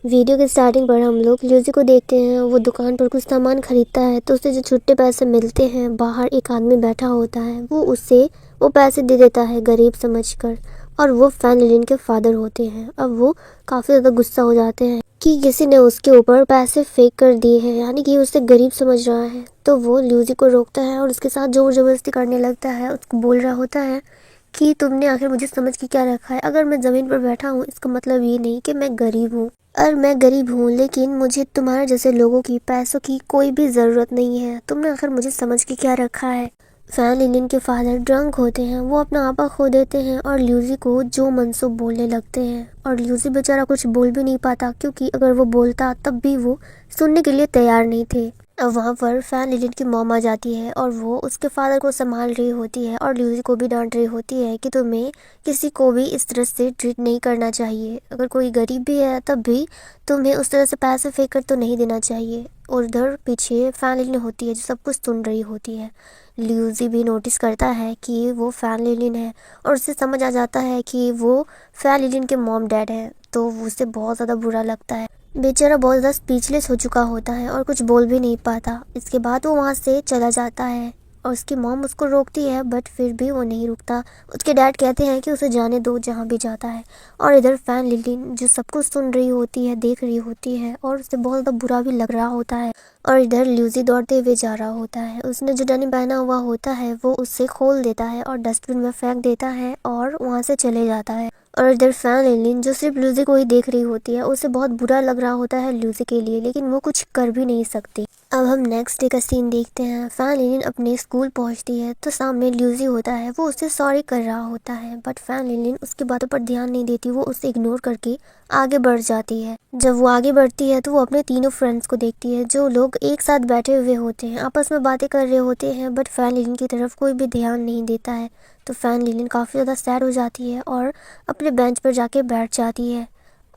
वीडियो के स्टार्टिंग पर हम लोग ल्यूजी को देखते हैं, वो दुकान पर कुछ सामान खरीदता है तो उसे जो छुट्टे पैसे मिलते हैं, बाहर एक आदमी बैठा होता है, वो उससे वो पैसे दे देता है गरीब समझकर, और वो फैन लिलिन के फादर होते हैं। अब वो काफ़ी ज़्यादा गुस्सा हो जाते हैं कि किसी ने उसके ऊपर पैसे फेंक कर दिए हैं, यानी कि उसे गरीब समझ रहा है। तो वो ल्यूजी को रोकता है और उसके साथ जोर जबरदस्ती करने लगता है, उसको बोल रहा होता है कि तुमने आखिर मुझे समझ के क्या रखा है, अगर मैं ज़मीन पर बैठा हूँ इसका मतलब ये नहीं कि मैं गरीब हूँ, और मैं गरीब हूँ लेकिन मुझे तुम्हारे जैसे लोगों की पैसों की कोई भी ज़रूरत नहीं है, तुमने आखिर मुझे समझ के क्या रखा है। फैन लिलिन के फादर ड्रंक होते हैं, वो अपना आपा खो देते हैं और ल्यूजी को जो मनसूब बोलने लगते हैं, और ल्यूजी बेचारा कुछ बोल भी नहीं पाता क्योंकि अगर वो बोलता तब भी वो सुनने के लिए तैयार नहीं थे। अब वहाँ पर फैन लिलिन की मॉम आ जाती है और वो उसके फादर को संभाल रही होती है और ल्यूजी को भी डांट रही होती है कि तुम्हें किसी को भी इस तरह से ट्रीट नहीं करना चाहिए, अगर कोई गरीब भी है तब भी तुम्हें उस तरह से पैसे फेंक कर तो नहीं देना चाहिए। और उधर पीछे फैन लिलिन होती है जो सब कुछ सुन रही होती है। ल्यूजी भी नोटिस करता है कि वो फैन लिलिन है और उससे समझ आ जाता है कि वो फैन लिलिन के मॉम डैड है, तो उसे बहुत ज़्यादा बुरा लगता है। बेचारा बहुत ज़्यादा स्पीचलेस हो चुका होता है और कुछ बोल भी नहीं पाता। इसके बाद वो वहाँ से चला जाता है और उसकी मॉम उसको रोकती है, बट फिर भी वो नहीं रुकता। उसके डैड कहते हैं कि उसे जाने दो जहाँ भी जाता है, और इधर फैन लिलिन जो सब कुछ सुन रही होती है, देख रही होती है, और उसे बहुत ज़्यादा बुरा भी लग रहा होता है। और इधर ल्यूजी दौड़ते हुए जा रहा होता है, उसने जो डेनिम पहना हुआ होता है वो उससे खोल देता है और डस्टबिन में फेंक देता है और वहाँ से चले जाता है। और इधर फैन लिलिन जो सिर्फ ल्यूजी को ही देख रही होती है, उसे बहुत बुरा लग रहा होता है ल्यूजी के लिए, लेकिन वो कुछ कर भी नहीं सकती। अब हम नेक्स्ट डे का सीन देखते हैं। फैन लिलिन अपने स्कूल पहुंचती है तो सामने ल्यूजी होता है, वो उससे सॉरी कर रहा होता है, बट फैन लिलिन उसकी बातों पर ध्यान नहीं देती, वो उसे इग्नोर करके आगे बढ़ जाती है। जब वो आगे बढ़ती है तो वो अपने तीनों फ्रेंड्स को देखती है जो लोग एक साथ बैठे हुए होते हैं, आपस में बातें कर रहे होते हैं, बट फैन लिलिन की तरफ कोई भी ध्यान नहीं देता है। तो फैन लिलिन काफ़ी ज़्यादा सैड हो जाती है और अपने बेंच पर जाके बैठ जाती है।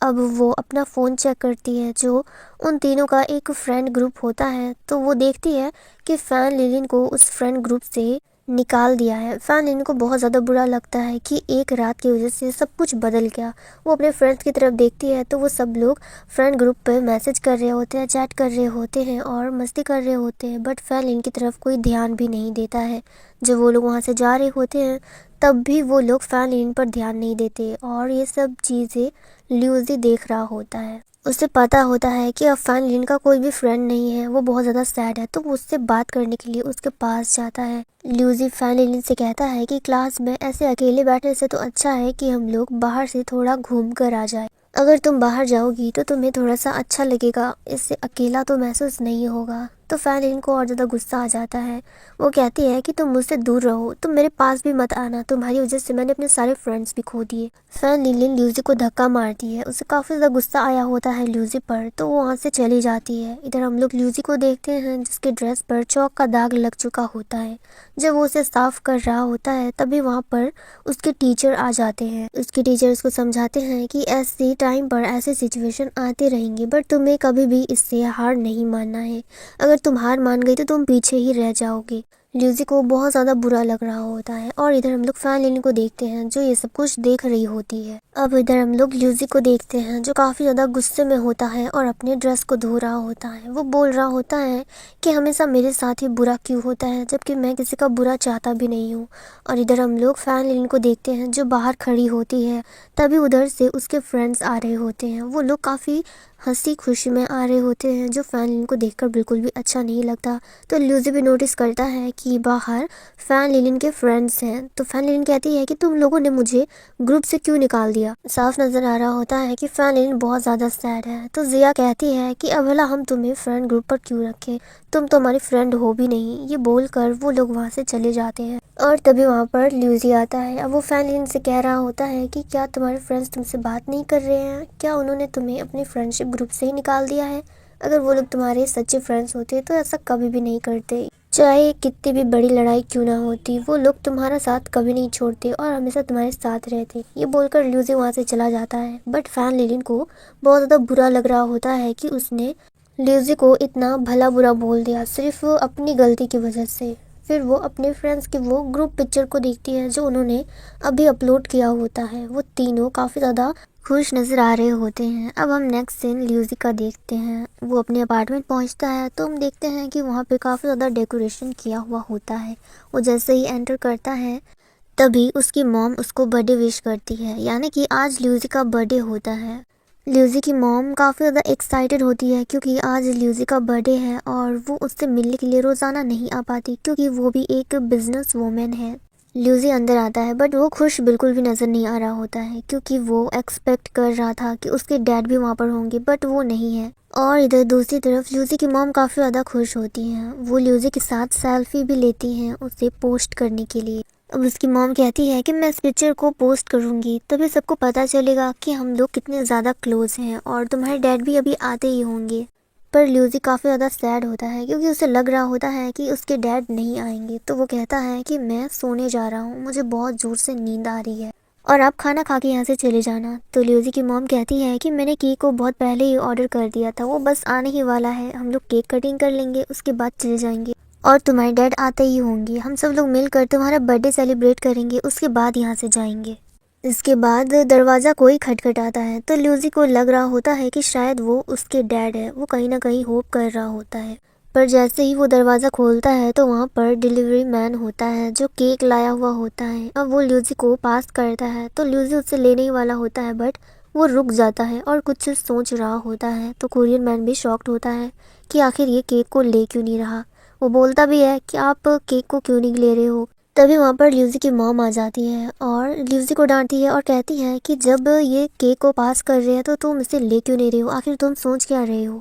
अब वो अपना फ़ोन चेक करती है जो उन तीनों का एक फ्रेंड ग्रुप होता है, तो वो देखती है कि फैन लिलिन को उस फ्रेंड ग्रुप से निकाल दिया है। फैन लिन को बहुत ज़्यादा बुरा लगता है कि एक रात की वजह से सब कुछ बदल गया। वो अपने फ्रेंड्स की तरफ देखती है तो वो सब लोग फ्रेंड ग्रुप पे मैसेज कर रहे होते हैं, चैट कर रहे होते हैं और मस्ती कर रहे होते हैं, बट फैन लिन की तरफ कोई ध्यान भी नहीं देता है। जब वो लोग वहाँ से जा रहे होते हैं तब भी वो लोग फैन लिन पर ध्यान नहीं देते और ये सब चीज़ें ल्यूजी देख रहा होता है। उसे पता होता है कि अब फैन लिन का कोई भी फ्रेंड नहीं है, वो बहुत ज़्यादा सैड है, तो वो उससे बात करने के लिए उसके पास जाता है। ल्यूजी फैन लिन से कहता है कि क्लास में ऐसे अकेले बैठने से तो अच्छा है कि हम लोग बाहर से थोड़ा घूम कर आ जाए। अगर तुम बाहर जाओगी तो तुम्हें थोड़ा सा अच्छा लगेगा, इससे अकेला तो महसूस नहीं होगा। तो फैन लिन को और ज़्यादा गुस्सा आ जाता है। वो कहती है कि तुम मुझसे दूर रहो, तुम मेरे पास भी मत आना, तुम्हारी वजह से मैंने अपने सारे फ्रेंड्स भी खो दिए। फैन लिन ल्यूजी को धक्का मारती है। उसे काफ़ी ज़्यादा गुस्सा आया होता है ल्यूजी पर, तो वो वहाँ से चली जाती है। इधर हम लोग ल्यूजी को देखते हैं जिसके ड्रेस पर चौक का दाग लग चुका होता है। जब वो उसे साफ कर रहा होता है तभी वहाँ पर उसके टीचर आ जाते हैं। उसके टीचर उसको समझाते हैं कि ऐसे टाइम पर ऐसे सिचुएशन आते रहेंगे, बट तुम्हें कभी भी इससे हार नहीं मानना है। अगर तुम हार मान गई तो तुम पीछे ही रह जाओगे। ल्यूजी को बहुत ज़्यादा बुरा लग रहा होता है और इधर हम लोग फैन लिन को देखते हैं जो ये सब कुछ देख रही होती है। अब इधर हम लोग ल्यूजी को देखते हैं जो काफ़ी ज़्यादा गुस्से में होता है और अपने ड्रेस को धो रहा होता है। वो बोल रहा होता है कि हमेशा मेरे साथ ही बुरा क्यों होता है, जबकि मैं किसी का बुरा चाहता भी नहीं हूँ। और इधर हम लोग फैन लिन को देखते हैं जो बाहर खड़ी होती है। तभी उधर से उसके फ्रेंड्स आ रहे होते हैं। वो लोग काफ़ी हंसी खुशी में आ रहे होते हैं जो फैन लिन को देखकर बिल्कुल भी अच्छा नहीं लगता। तो ल्यूजी भी नोटिस करता है कि बाहर फैन लिन के फ्रेंड्स हैं। तो फैन लिन कहती है कि तुम लोगों ने मुझे ग्रुप से क्यों निकाल दिया। साफ नज़र आ रहा होता है कि फैन लिन बहुत ज़्यादा सैड है। तो जिया कहती है कि अब भला हम तुम्हें फ्रेंड ग्रुप पर क्यों रखें, तुम तो हमारी फ्रेंड हो भी नहीं। ये बोलकर वो लोग वहाँ से चले जाते हैं और तभी वहाँ पर ल्यूजी आता है। अब वो फैन लिन से कह रहा होता है कि क्या तुम्हारे फ्रेंड्स तुमसे बात नहीं कर रहे हैं, क्या उन्होंने तुम्हें अपनी फ्रेंडशिप ग्रुप से ही निकाल दिया है। अगर वो लोग तुम्हारे सच्चे फ्रेंड्स होते तो ऐसा कभी भी नहीं करते। चाहे कितनी भी बड़ी लड़ाई क्यों ना होती, वो लोग तुम्हारा साथ कभी नहीं छोड़ते और हमेशा तुम्हारे साथ रहते। ये बोलकर ल्यूजी वहाँ से चला जाता है। बट फैन लिन को बहुत ज़्यादा बुरा लग रहा होता है कि उसने ल्यूजी को इतना भला बुरा बोल दिया सिर्फ अपनी गलती की वजह से। फिर वो अपने फ्रेंड्स की वो ग्रुप पिक्चर को देखती है जो उन्होंने अभी अपलोड किया होता है। वो तीनों काफ़ी ज़्यादा खुश नज़र आ रहे होते हैं। अब हम नेक्स्ट सीन ल्यूजी का देखते हैं। वो अपने अपार्टमेंट पहुंचता है तो हम देखते हैं कि वहाँ पे काफ़ी ज़्यादा डेकोरेशन किया हुआ होता है। वो जैसे ही एंटर करता है तभी उसकी मॉम उसको बर्थडे विश करती है, यानी कि आज ल्यूजी का बर्थडे होता है। ल्यूजी की मॉम काफ़ी ज़्यादा एक्साइटेड होती है क्योंकि आज ल्यूजी का बर्थडे है और वो उससे मिलने के लिए रोज़ाना नहीं आ पाती क्योंकि वो भी एक बिजनेस वूमेन है। ल्यूजी अंदर आता है बट वो खुश बिल्कुल भी नज़र नहीं आ रहा होता है क्योंकि वो एक्सपेक्ट कर रहा था कि उसके डैड भी वहाँ पर होंगे, बट वो नहीं है। और इधर दूसरी तरफ ल्यूजी की मॉम काफ़ी ज़्यादा खुश होती हैं। वो ल्यूजी के साथ सेल्फी भी लेती हैं उसे पोस्ट करने के लिए। अब उसकी मॉम कहती है कि मैं इस पिक्चर को पोस्ट करूँगी तभी सबको पता चलेगा कि हम लोग कितने ज़्यादा क्लोज हैं और तुम्हारे डैड भी अभी आते ही होंगे। पर ल्यूजी काफ़ी ज़्यादा सैड होता है क्योंकि उसे लग रहा होता है कि उसके डैड नहीं आएंगे। तो वो कहता है कि मैं सोने जा रहा हूँ, मुझे बहुत ज़ोर से नींद आ रही है और आप खाना खा के यहाँ से चले जाना। तो ल्यूजी की मॉम कहती है कि मैंने केक को बहुत पहले ही ऑर्डर कर दिया था, वो बस आने ही वाला है, हम लोग केक कटिंग कर लेंगे उसके बाद चले जाएंगे और तुम्हारे डैड आते ही होंगे। हम सब लोग मिलकर तुम्हारा बर्थडे सेलिब्रेट करेंगे, उसके बाद यहाँ से जाएंगे। इसके बाद दरवाज़ा कोई खटखटाता है तो ल्यूजी को लग रहा होता है कि शायद वो उसके डैड है। वो कहीं ना कहीं होप कर रहा होता है, पर जैसे ही वो दरवाज़ा खोलता है तो वहाँ पर डिलीवरी मैन होता है जो केक लाया हुआ होता है। अब वो ल्यूजी को पास करता है तो ल्यूजी उससे लेने ही वाला होता है बट वो रुक जाता है और कुछ सोच रहा होता है। तो कुरियर मैन भी शॉक्ड होता है कि आखिर ये केक को ले क्यों नहीं रहा। वो बोलता भी है कि आप केक को क्यों नहीं ले रहे हो। तभी वहाँ पर ल्यूजी की मॉम आ जाती है और ल्यूजी को डांटती है और कहती है कि जब ये केक को पास कर रहे हैं तो तुम इसे ले क्यों नहीं रहे हो, आखिर तुम सोच क्या रहे हो।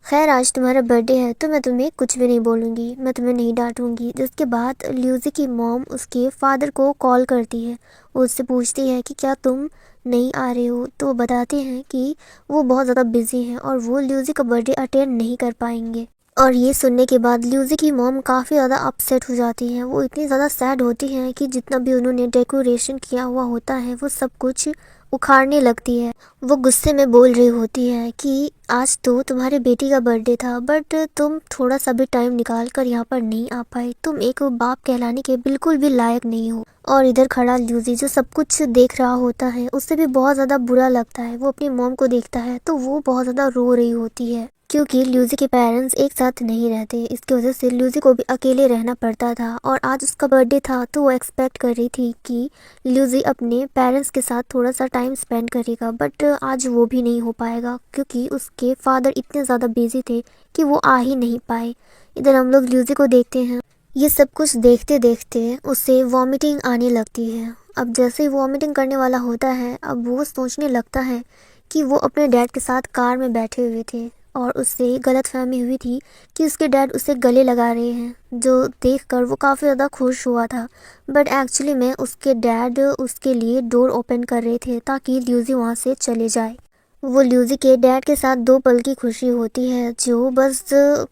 खैर आज तुम्हारा बर्थडे है तो मैं तुम्हें कुछ भी नहीं बोलूँगी, मैं तुम्हें नहीं डांटूंगी। जिसके बाद ल्यूजी की मॉम उसके फादर को कॉल करती है। वो उससे पूछती है कि क्या तुम नहीं आ रहे हो, तो वो बताते हैं कि वो बहुत ज़्यादा बिजी हैं और वो ल्यूजी का बर्थडे अटेंड नहीं कर पाएंगे। और ये सुनने के बाद ल्यूजी की मॉम काफ़ी ज़्यादा अपसेट हो जाती हैं। वो इतनी ज़्यादा सैड होती हैं कि जितना भी उन्होंने डेकोरेशन किया हुआ होता है वो सब कुछ उखाड़ने लगती है। वो गुस्से में बोल रही होती है कि आज तो तुम्हारे बेटी का बर्थडे था, बट तुम थोड़ा सा भी टाइम निकाल कर यहाँ पर नहीं आ पाए। तुम एक बाप कहलाने के बिल्कुल भी लायक नहीं हो। और इधर खड़ा ल्यूसी जो सब कुछ देख रहा होता है, उससे भी बहुत ज़्यादा बुरा लगता है। वो अपनी मॉम को देखता है तो वो बहुत ज़्यादा रो रही होती है, क्योंकि ल्यूसी के पेरेंट्स एक साथ नहीं रहते। इसकी वजह से ल्यूसी को भी अकेले रहना पड़ता था, और आज उसका बर्थडे था तो वो एक्सपेक्ट कर रही थी कि ल्यूसी अपने पेरेंट्स के साथ थोड़ा सा टाइम स्पेंड करेगा, बट आज वो भी नहीं हो पाएगा क्योंकि उसके फादर इतने ज़्यादा बिजी थे कि वो आ ही नहीं पाए। इधर हम लोग ल्यूसी को देखते हैं। ये सब कुछ देखते देखते उसे वॉमिटिंग आने लगती है। अब जैसे ही वॉमिटिंग करने वाला होता है, अब वो सोचने लगता है कि वो अपने डैड के साथ कार में बैठे हुए थे और उससे गलतफहमी हुई थी कि उसके डैड उसे गले लगा रहे हैं, जो देखकर वो काफ़ी ज़्यादा खुश हुआ था। बट एक्चुअली में उसके डैड उसके लिए डोर ओपन कर रहे थे ताकि ल्यूसी वहाँ से चले जाए। वो ल्यूसी के डैड के साथ 2 पल की खुशी होती है जो बस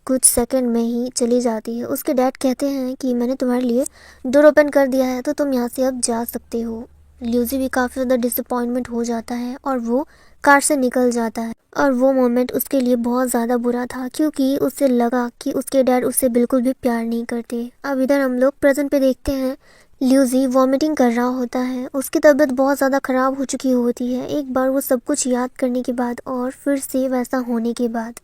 कुछ सेकंड में ही चली जाती है। उसके डैड कहते हैं कि मैंने तुम्हारे लिए डोर ओपन कर दिया है तो तुम यहाँ से अब जा सकते हो। ल्यूसी भी काफ़ी ज़्यादा डिसअपॉइंटमेंट हो जाता है और वो कार से निकल जाता है। और वो मोमेंट उसके लिए बहुत ज़्यादा बुरा था क्योंकि उसे लगा कि उसके डैड उससे बिल्कुल भी प्यार नहीं करते। अब इधर हम लोग प्रेजेंट पे देखते हैं, ल्यूसी वॉमिटिंग कर रहा होता है। उसकी तबीयत बहुत ज़्यादा ख़राब हो चुकी होती है एक बार वो सब कुछ याद करने के बाद और फिर से वैसा होने के बाद।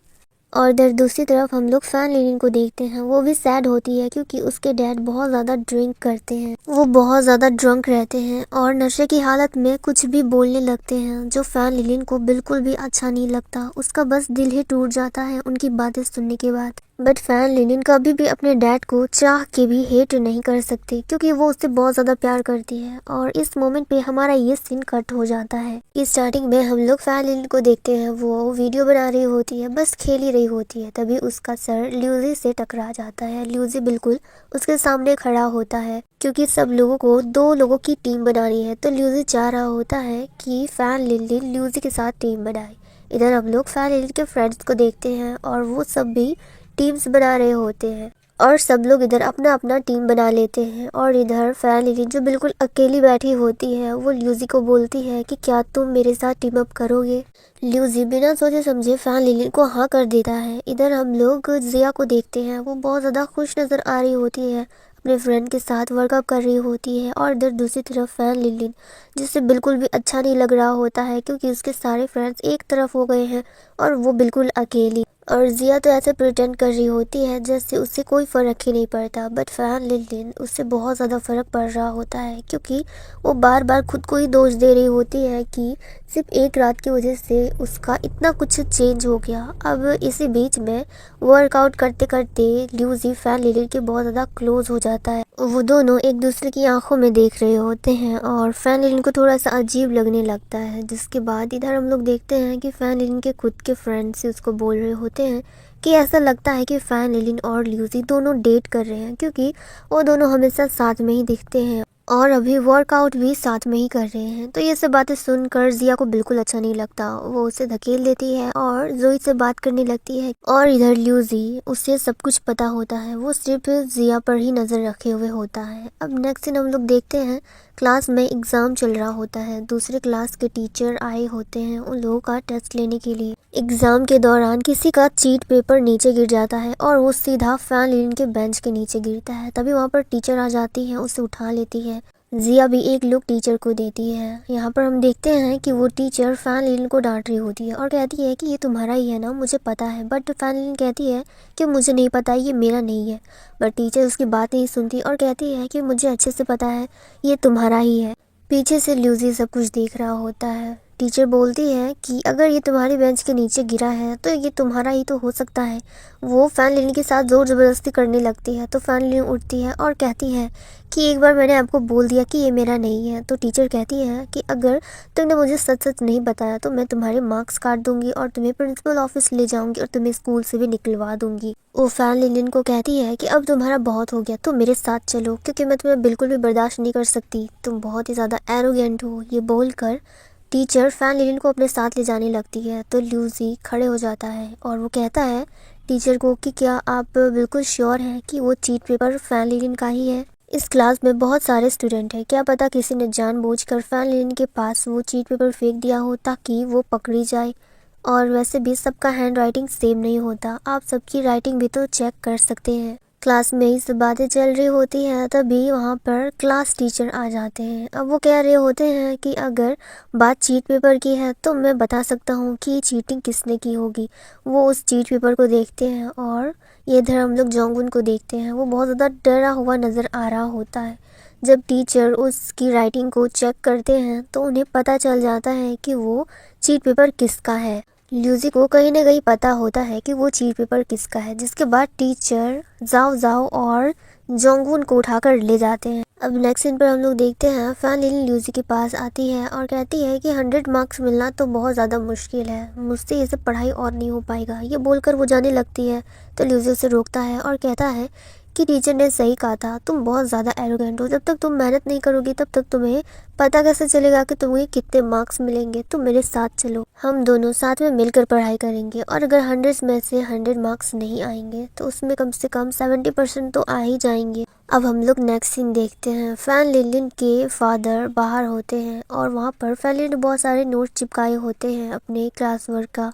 और इधर दूसरी तरफ हम लोग फैन लिलिन को देखते हैं। वो भी सैड होती है क्योंकि उसके डैड बहुत ज़्यादा ड्रिंक करते हैं। वो बहुत ज़्यादा ड्रंक रहते हैं और नशे की हालत में कुछ भी बोलने लगते हैं, जो फैन लिलिन को बिल्कुल भी अच्छा नहीं लगता। उसका बस दिल ही टूट जाता है उनकी बातें सुनने के बाद। बट फैन लिलिन कभी भी अपने डैड को चाह के भी हेट नहीं कर सकते क्योंकि वो उससे बहुत ज़्यादा प्यार करती है। और इस मोमेंट पे हमारा ये सीन कट हो जाता है। इस स्टार्टिंग में हम लोग फैन लिलिन को देखते हैं, वो वीडियो बना रही होती है, बस खेल ही रही होती है। तभी उसका सर ल्यूसी से टकरा जाता है। ल्यूसी बिल्कुल उसके सामने खड़ा होता है क्योंकि सब लोगों को 2 लोगों की टीम बनानी है, तो ल्यूसी चाह रहा होता है कि फैन लिलिन ल्यूसी के साथ टीम बनाए। इधर हम लोग फैन लिलिन के फ्रेंड्स को देखते हैं और वो सब भी टीम्स बना रहे होते हैं और सब लोग इधर अपना अपना टीम बना लेते हैं। और इधर फैन लिलिन जो बिल्कुल अकेली बैठी होती है, वो ल्यूसी को बोलती है कि क्या तुम मेरे साथ टीम अप करोगे। ल्यूसी बिना सोचे समझे फैन लिलिन को हाँ कर देता है। इधर हम लोग जिया को देखते हैं, वो बहुत ज़्यादा खुश नज़र आ रही होती है, अपने फ्रेंड के साथ वर्कआउट कर रही होती है। और इधर दूसरी तरफ फैन लिलिन, जिससे बिल्कुल भी अच्छा नहीं लग रहा होता है क्योंकि उसके सारे फ्रेंड्स एक तरफ हो गए हैं और वो बिल्कुल अकेली। और जिया तो ऐसे प्रिटेंड कर रही होती है जैसे उससे कोई फ़र्क ही नहीं पड़ता, बट फैन लिलिन उससे बहुत ज़्यादा फ़र्क पड़ रहा होता है क्योंकि वो बार बार खुद को ही दोष दे रही होती है कि सिर्फ एक रात की वजह से उसका इतना कुछ चेंज हो गया। अब इसी बीच में वर्कआउट करते करते ल्यूसी फैन लिलिन के बहुत ज़्यादा क्लोज हो जाता है। वो दोनों एक दूसरे की आंखों में देख रहे होते हैं और फैन लिलिन को थोड़ा सा अजीब लगने लगता है। जिसके बाद इधर हम लोग देखते हैं कि फैन लिलिन के खुद के फ्रेंड से उसको बोल रहे होते हैं कि ऐसा लगता है कि फैन लिलिन और ल्यूसी दोनों डेट कर रहे हैं क्योंकि वो दोनों हमेशा साथ में ही दिखते हैं और अभी वर्कआउट भी साथ में ही कर रहे हैं। तो ये सब बातें सुनकर जिया को बिल्कुल अच्छा नहीं लगता। वो उसे धकेल देती है और जोई से बात करने लगती है। और इधर ल्यूसी, उसे सब कुछ पता होता है, वो सिर्फ जिया पर ही नज़र रखे हुए होता है। अब नेक्स्ट सीन हम लोग देखते हैं, क्लास में एग्ज़ाम चल रहा होता है। दूसरे क्लास के टीचर आए होते हैं उन लोगों का टेस्ट लेने के लिए। एग्ज़ाम के दौरान किसी का चीट पेपर नीचे गिर जाता है और वो सीधा फैन लिलिन के बेंच के नीचे गिरता है। तभी वहाँ पर टीचर आ जाती है, उसे उठा लेती है। जिया भी एक लुक टीचर को देती है। यहाँ पर हम देखते हैं कि वो टीचर फैन लिलिन को डांट रही होती है और कहती है कि ये तुम्हारा ही है ना, मुझे पता है। बट फैन लिलिन कहती है कि मुझे नहीं पता, ये मेरा नहीं है। बट टीचर उसकी बात नहीं सुनती और कहती है कि मुझे अच्छे से पता है, ये तुम्हारा ही है। पीछे से ल्यूसी सब कुछ देख रहा होता है। टीचर बोलती है कि अगर ये तुम्हारी बेंच के नीचे गिरा है तो ये तुम्हारा ही तो हो सकता है। वो फैन लिलिन के साथ ज़ोर ज़बरदस्ती करने लगती है तो फैन लिलिन उठती है और कहती है कि एक बार मैंने आपको बोल दिया कि ये मेरा नहीं है। तो टीचर कहती है कि अगर तुमने मुझे सच सच नहीं बताया तो मैं तुम्हारे मार्क्स काट दूंगी और तुम्हें प्रिंसिपल ऑफिस ले जाऊंगी और तुम्हें स्कूल से भी निकलवा दूंगी। वो फैन लिलिन को कहती है कि अब तुम्हारा बहुत हो गया, तुम मेरे साथ चलो क्योंकि मैं तुम्हें बिल्कुल भी बर्दाश्त नहीं कर सकती, तुम बहुत ही ज़्यादा एरोगेंट हो। ये बोलकर टीचर फैन लिलिन को अपने साथ ले जाने लगती है तो ल्यूसी खड़े हो जाता है और वो कहता है टीचर को कि क्या आप बिल्कुल श्योर हैं कि वो चीट पेपर फैन लिलिन का ही है। इस क्लास में बहुत सारे स्टूडेंट हैं, क्या पता किसी ने जानबूझकर फैन लिलिन के पास वो चीट पेपर फेंक दिया हो ताकि वो पकड़ी जाए। और वैसे भी सबका हैंड राइटिंग सेम नहीं होता, आप सबकी राइटिंग भी तो चेक कर सकते हैं। क्लास में ही सब बातें चल रही होती हैं, तभी वहाँ पर क्लास टीचर आ जाते हैं। अब वो कह रहे होते हैं कि अगर बात चीट पेपर की है तो मैं बता सकता हूँ कि चीटिंग किसने की होगी। वो उस चीट पेपर को देखते हैं और ये इधर हम लोग जोंगुन को देखते हैं, वो बहुत ज़्यादा डरा हुआ नज़र आ रहा होता है। जब टीचर उसकी राइटिंग को चेक करते हैं तो उन्हें पता चल जाता है कि वो चीट पेपर किसका है। ल्यूजी को कहीं ना कहीं पता होता है कि वो चीट पेपर किसका है, जिसके बाद टीचर जाओ जाओ और जोंगुन को उठाकर ले जाते हैं। अब नेक्स्ट सीन पर हम लोग देखते हैं फैन लिलिन ल्यूजी के पास आती है और कहती है कि 100 मार्क्स मिलना तो बहुत ज़्यादा मुश्किल है, मुझसे ये सब पढ़ाई और नहीं हो पाएगा। ये बोलकर वो जाने लगती है तो ल्यूजी उसे रोकता है और कहता है कि टीचर ने सही कहा था, तुम बहुत ज़्यादा एरोगेंट हो, जब तक तुम मेहनत नहीं करोगी तब तक तुम्हें पता कैसे चलेगा कि तुम्हें कितने मार्क्स मिलेंगे। तुम मेरे साथ चलो, हम दोनों साथ में मिलकर पढ़ाई करेंगे और अगर 100 में से 100 मार्क्स नहीं आएंगे तो उसमें कम से कम 70% तो आ ही जाएंगे। अब हम लोग नेक्स्ट सीन देखते हैं। फैन लिलिन के फादर बाहर होते हैं और वहाँ पर फैन लिलिन ने बहुत सारे नोट चिपकाए होते हैं अपने क्लास वर्क का।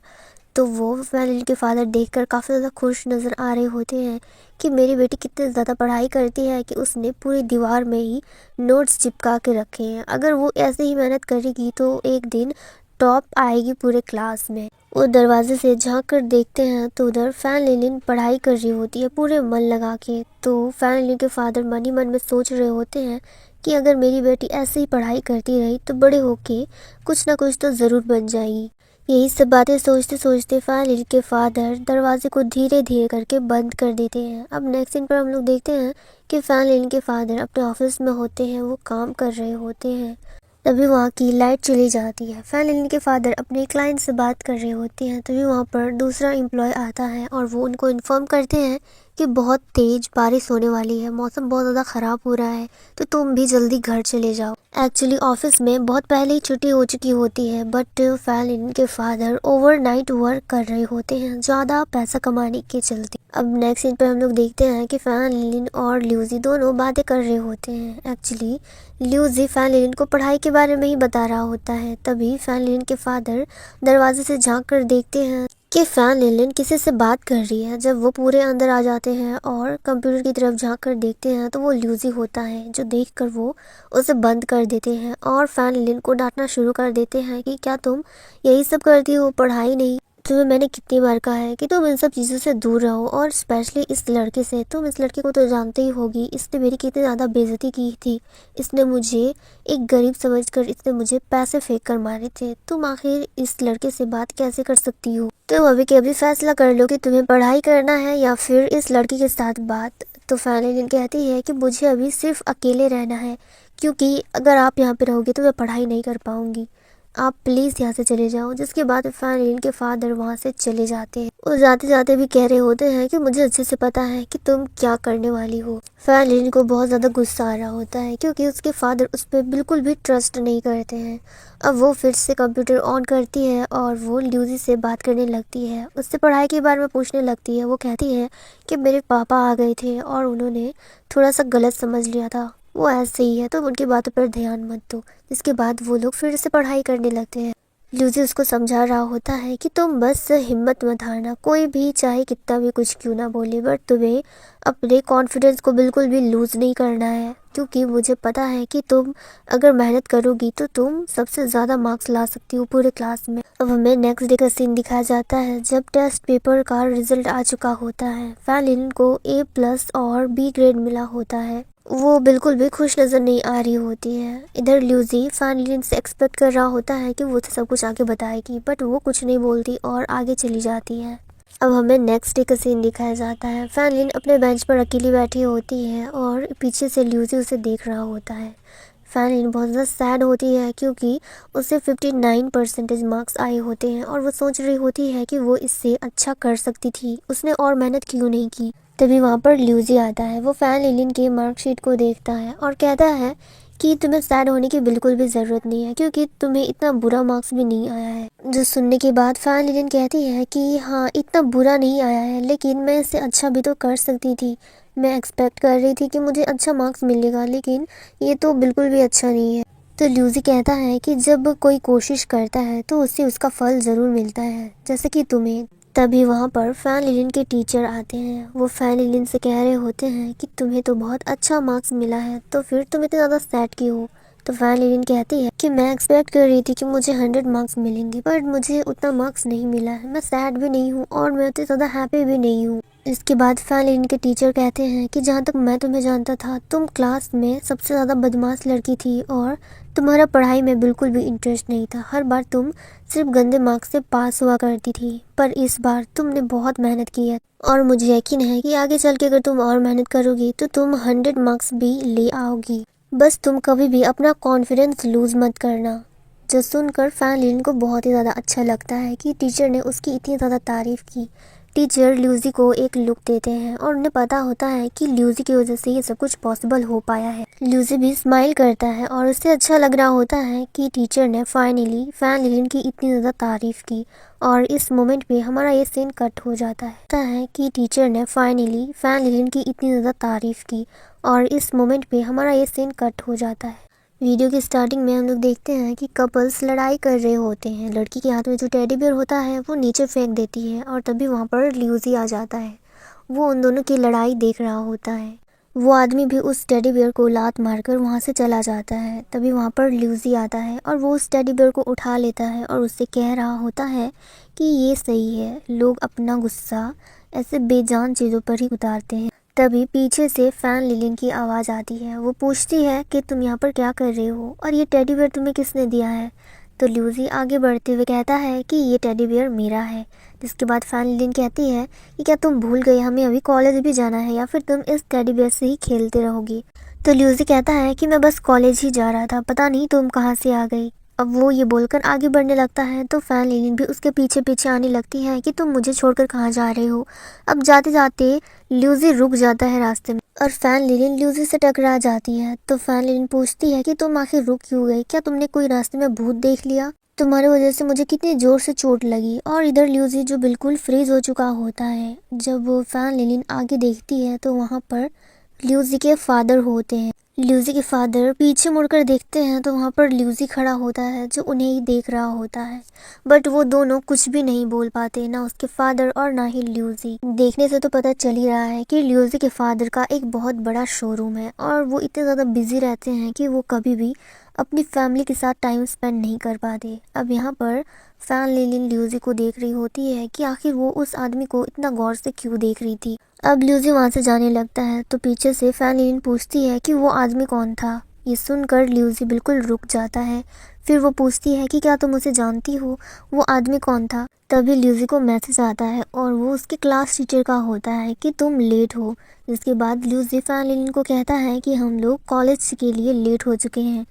तो वो फैन लिलिन के फादर देखकर काफ़ी ज़्यादा खुश नज़र आ रहे होते हैं कि मेरी बेटी कितनी ज़्यादा पढ़ाई करती है कि उसने पूरी दीवार में ही नोट्स चिपका के रखे हैं। अगर वो ऐसे ही मेहनत करेगी तो एक दिन टॉप आएगी पूरे क्लास में। वो दरवाजे से झांक कर देखते हैं तो उधर फैन लिलिन पढ़ाई कर रही होती है पूरे मन लगा के। तो फैन लिलिन के फादर मन ही मन में सोच रहे होते हैं कि अगर मेरी बेटी ऐसे ही पढ़ाई करती रही तो बड़े होके कुछ ना कुछ तो ज़रूर बन जाएगी। यही सब बातें सोचते सोचते फैन लिलिन के फादर दरवाजे को धीरे धीरे करके बंद कर देते हैं। अब नेक्स्ट सीन पर हम लोग देखते हैं कि फैन लिलिन के फादर अपने ऑफिस में होते हैं, वो काम कर रहे होते हैं। तभी वहाँ की लाइट चली जाती है। फैन लिलिन के फादर अपने क्लाइंट से बात कर रहे होते हैं, तभी वहाँ पर दूसरा एम्प्लॉय आता है और वो उनको इन्फॉर्म करते हैं कि बहुत तेज बारिश होने वाली है, मौसम बहुत ज़्यादा ख़राब हो रहा है, तो तुम भी जल्दी घर चले जाओ। एक्चुअली ऑफिस में बहुत पहले ही छुट्टी हो चुकी होती है, बट फैन लिलिन के फादर ओवरनाइट वर्क कर रहे होते हैं ज़्यादा पैसा कमाने के चलते। अब नेक्स्ट सीन पर हम लोग देखते हैं कि फैन लिलिन और ल्यूजी दोनों बातें कर रहे होते हैं। एक्चुअली ल्यूजी फैन लिलिन को पढ़ाई के बारे में ही बता रहा होता है। तभी फैन लिलिन के फादर दरवाजे से झांक कर देखते हैं कि फैन लिलिन किसी से बात कर रही है। जब वो पूरे अंदर आ जाते हैं और कंप्यूटर की तरफ झांक कर देखते हैं तो वो ल्यूजी होता है, जो देखकर वो उसे बंद कर देते हैं और फैन लिलिन को डांटना शुरू कर देते हैं कि क्या तुम यही सब करती हो, पढ़ाई नहीं। तुम्हें मैंने कितनी बार कहा है कि तुम इन सब चीज़ों से दूर रहो, और स्पेशली इस लड़के से। तुम इस लड़के को तो जानते ही होगी, इसने मेरी कितनी ज़्यादा बेइज्जती की थी। इसने मुझे एक गरीब समझकर इसने मुझे पैसे फेंक कर मारे थे। तुम आखिर इस लड़के से बात कैसे कर सकती हो? तुम अभी के अभी फैसला कर लो कि तुम्हें पढ़ाई करना है या फिर इस लड़की के साथ बात। तो फैन लिलिन कहती है कि मुझे अभी सिर्फ अकेले रहना है, क्योंकि अगर आप यहाँ पे रहोगे तो मैं पढ़ाई नहीं कर पाऊँगी। आप प्लीज़ यहाँ से चले जाओ। जिसके बाद फैन लिलिन के फादर वहाँ से चले जाते हैं। वो जाते जाते भी कह रहे होते हैं कि मुझे अच्छे से पता है कि तुम क्या करने वाली हो। फैन लिलिन को बहुत ज़्यादा गुस्सा आ रहा होता है क्योंकि उसके फादर उस पर बिल्कुल भी ट्रस्ट नहीं करते हैं। अब वो फिर से कंप्यूटर ऑन करती है और वो ल्यूजी से बात करने लगती है, उससे पढ़ाई के बारे में पूछने लगती है। वो कहती है कि मेरे पापा आ गए थे और उन्होंने थोड़ा सा गलत समझ लिया था, वो ऐसे ही है, तुम उनकी बातों पर ध्यान मत दो। जिसके बाद वो लोग फिर से पढ़ाई करने लगते हैं। ल्यूजी उसको समझा रहा होता है कि तुम बस हिम्मत मत हारना, कोई भी चाहे कितना भी कुछ क्यों ना बोले, बट तुम्हें अपने कॉन्फिडेंस को बिल्कुल भी लूज़ नहीं करना है, क्योंकि मुझे पता है कि तुम अगर मेहनत करोगी तो तुम सबसे ज़्यादा मार्क्स ला सकती हो पूरे क्लास में। अब हमें नेक्स्ट डे का सीन दिखाया जाता है जब टेस्ट पेपर का रिजल्ट आ चुका होता है। फैन लिलिन को A+ और B ग्रेड मिला होता है। वो बिल्कुल भी खुश नज़र नहीं आ रही होती है। इधर ल्यूजी फैन लिलिन से एक्सपेक्ट कर रहा होता है कि वो उसे सब कुछ आगे बताएगी, बट वो कुछ नहीं बोलती और आगे चली जाती है। अब हमें नेक्स्ट डे का सीन दिखाया जाता है। फैन लिलिन अपने बेंच पर अकेली बैठी होती है और पीछे से ल्यूजी उसे देख रहा होता है। फैन लिलिन बहुत ज़्यादा सैड होती है क्योंकि उसे 59% मार्क्स आए होते हैं और वो सोच रही होती है कि वो इससे अच्छा कर सकती थी, उसने और मेहनत क्यों नहीं की। तभी वहाँ पर ल्यूजी आता है। वो फैन लिलिन की मार्कशीट को देखता है और कहता है कि तुम्हें सैड होने की बिल्कुल भी ज़रूरत नहीं है, क्योंकि तुम्हें इतना बुरा मार्क्स भी नहीं आया है। जो सुनने के बाद फैन लिलिन कहती है कि हाँ, इतना बुरा नहीं आया है, लेकिन मैं इससे अच्छा भी तो कर सकती थी। मैं एक्सपेक्ट कर रही थी कि मुझे अच्छा मार्क्स मिलेगा, लेकिन ये तो बिल्कुल भी अच्छा नहीं है। तो ल्यूजी कहता है कि जब कोई कोशिश करता है तो उससे उसका फल ज़रूर मिलता है, जैसे कि तुम्हें। तभी वहाँ पर फैन लिलिन के टीचर आते हैं। वो फैन लिलिन से कह रहे होते हैं कि तुम्हें तो बहुत अच्छा मार्क्स मिला है, तो फिर तुम इतने ज़्यादा सैड क्यों हो। तो फैन लिलिन कहती है कि मैं एक्सपेक्ट कर रही थी कि मुझे 100 मार्क्स मिलेंगे, बट मुझे उतना मार्क्स नहीं मिला है। मैं सैड भी नहीं हूँ और मैं उतनी ज़्यादा हैप्पी भी नहीं हूँ। इसके बाद फैन लिलिन के टीचर कहते हैं कि जहाँ तक मैं तुम्हें जानता था, तुम क्लास में सबसे ज़्यादा बदमाश लड़की थी और तुम्हारा पढ़ाई में बिल्कुल भी इंटरेस्ट नहीं था। हर बार तुम सिर्फ गंदे मार्क्स से पास हुआ करती थी, पर इस बार तुमने बहुत मेहनत की है और मुझे यकीन है कि आगे चल के अगर तुम और मेहनत करोगी तो तुम 100 मार्क्स भी ले आओगी। बस तुम कभी भी अपना कॉन्फिडेंस लूज़ मत करना। जो सुनकर फैन लिलिन को बहुत ही ज़्यादा अच्छा लगता है कि टीचर ने उसकी इतनी ज़्यादा तारीफ़ की। टीचर ल्यूजी को एक लुक देते हैं और उन्हें पता होता है कि ल्यूजी की वजह से ये सब कुछ पॉसिबल हो पाया है। ल्यूजी भी स्माइल करता है और उससे अच्छा लग रहा होता है कि टीचर ने फाइनली फैन लिलिन की इतनी ज़्यादा तारीफ़ की। और इस मोमेंट पे हमारा ये सीन कट हो जाता है कि टीचर ने फाइनली फैन लिलिन की इतनी ज़्यादा तारीफ़ की और इस मोमेंट पे हमारा ये सीन कट हो जाता है। वीडियो की स्टार्टिंग में हम लोग देखते हैं कि कपल्स लड़ाई कर रहे होते हैं। लड़की के हाथ में जो टेडी बियर होता है वो नीचे फेंक देती है और तभी वहाँ पर ल्यूजी आ जाता है। वो उन दोनों की लड़ाई देख रहा होता है। वो आदमी भी उस टेडी बियर को लात मारकर वहाँ से चला जाता है। तभी वहाँ पर ल्यूजी आता है और वो उस टेडी बियर को उठा लेता है और उससे कह रहा होता है कि ये सही है, लोग अपना गुस्सा ऐसे बेजान चीज़ों पर ही उतारते हैं। तभी पीछे से फैन लिलिन की आवाज़ आती है। वो पूछती है कि तुम यहाँ पर क्या कर रहे हो और ये टेडी बियर तुम्हें किसने दिया है। तो ल्यूजी आगे बढ़ते हुए कहता है कि ये टेडी बियर मेरा है। जिसके बाद फैन लिलिन कहती है कि क्या तुम भूल गए, हमें अभी कॉलेज भी जाना है या फिर तुम इस टेडी बियर से ही खेलते रहोगी। तो ल्यूजी कहता है कि मैं बस कॉलेज ही जा रहा था, पता नहीं तुम कहाँ से आ गई। अब वो ये बोलकर आगे बढ़ने लगता है तो फैन लिलिन भी उसके पीछे पीछे आने लगती है कि तुम मुझे छोड़कर कहाँ जा रहे हो। अब जाते जाते ल्यूजी रुक जाता है रास्ते में और फैन लिलिन ल्यूजी से टकरा जाती है। तो फैन लिलिन पूछती है कि तुम आखिर रुक क्यों गई, क्या तुमने कोई रास्ते में भूत देख लिया। तुम्हारी वजह से मुझे कितनी जोर से चोट लगी। और इधर ल्यूजी जो बिल्कुल फ्रीज हो चुका होता है। जब वो फैन लिलिन आगे देखती है तो वहाँ पर ल्यूजी के फादर होते हैं। ल्यूजी के फादर पीछे मुड़कर देखते हैं तो वहाँ पर ल्यूजी खड़ा होता है जो उन्हें ही देख रहा होता है, बट वो दोनों कुछ भी नहीं बोल पाते, ना उसके फादर और ना ही ल्यूजी। देखने से तो पता चल ही रहा है कि ल्यूजी के फादर का एक बहुत बड़ा शोरूम है और वो इतने ज़्यादा बिजी रहते हैं कि वो कभी भी अपनी फैमिली के साथ टाइम स्पेंड नहीं कर पाते। अब यहाँ पर फैन लिलिन ल्यूजी को देख रही होती है कि आखिर वो उस आदमी को इतना गौर से क्यों देख रही थी। अब ल्यूजी वहाँ से जाने लगता है तो पीछे से फैन लिलिन पूछती है कि वो आदमी कौन था। ये सुनकर ल्यूजी बिल्कुल रुक जाता है। फिर वो पूछती है कि क्या तुम उसे जानती हो, वो आदमी कौन था। तभी ल्यूजी को मैसेज आता है और वो उसके क्लास टीचर का होता है कि तुम लेट हो। जिसके बाद ल्यूजी फैन लिलिन को कहता है कि हम लोग कॉलेज के लिए लेट हो चुके हैं।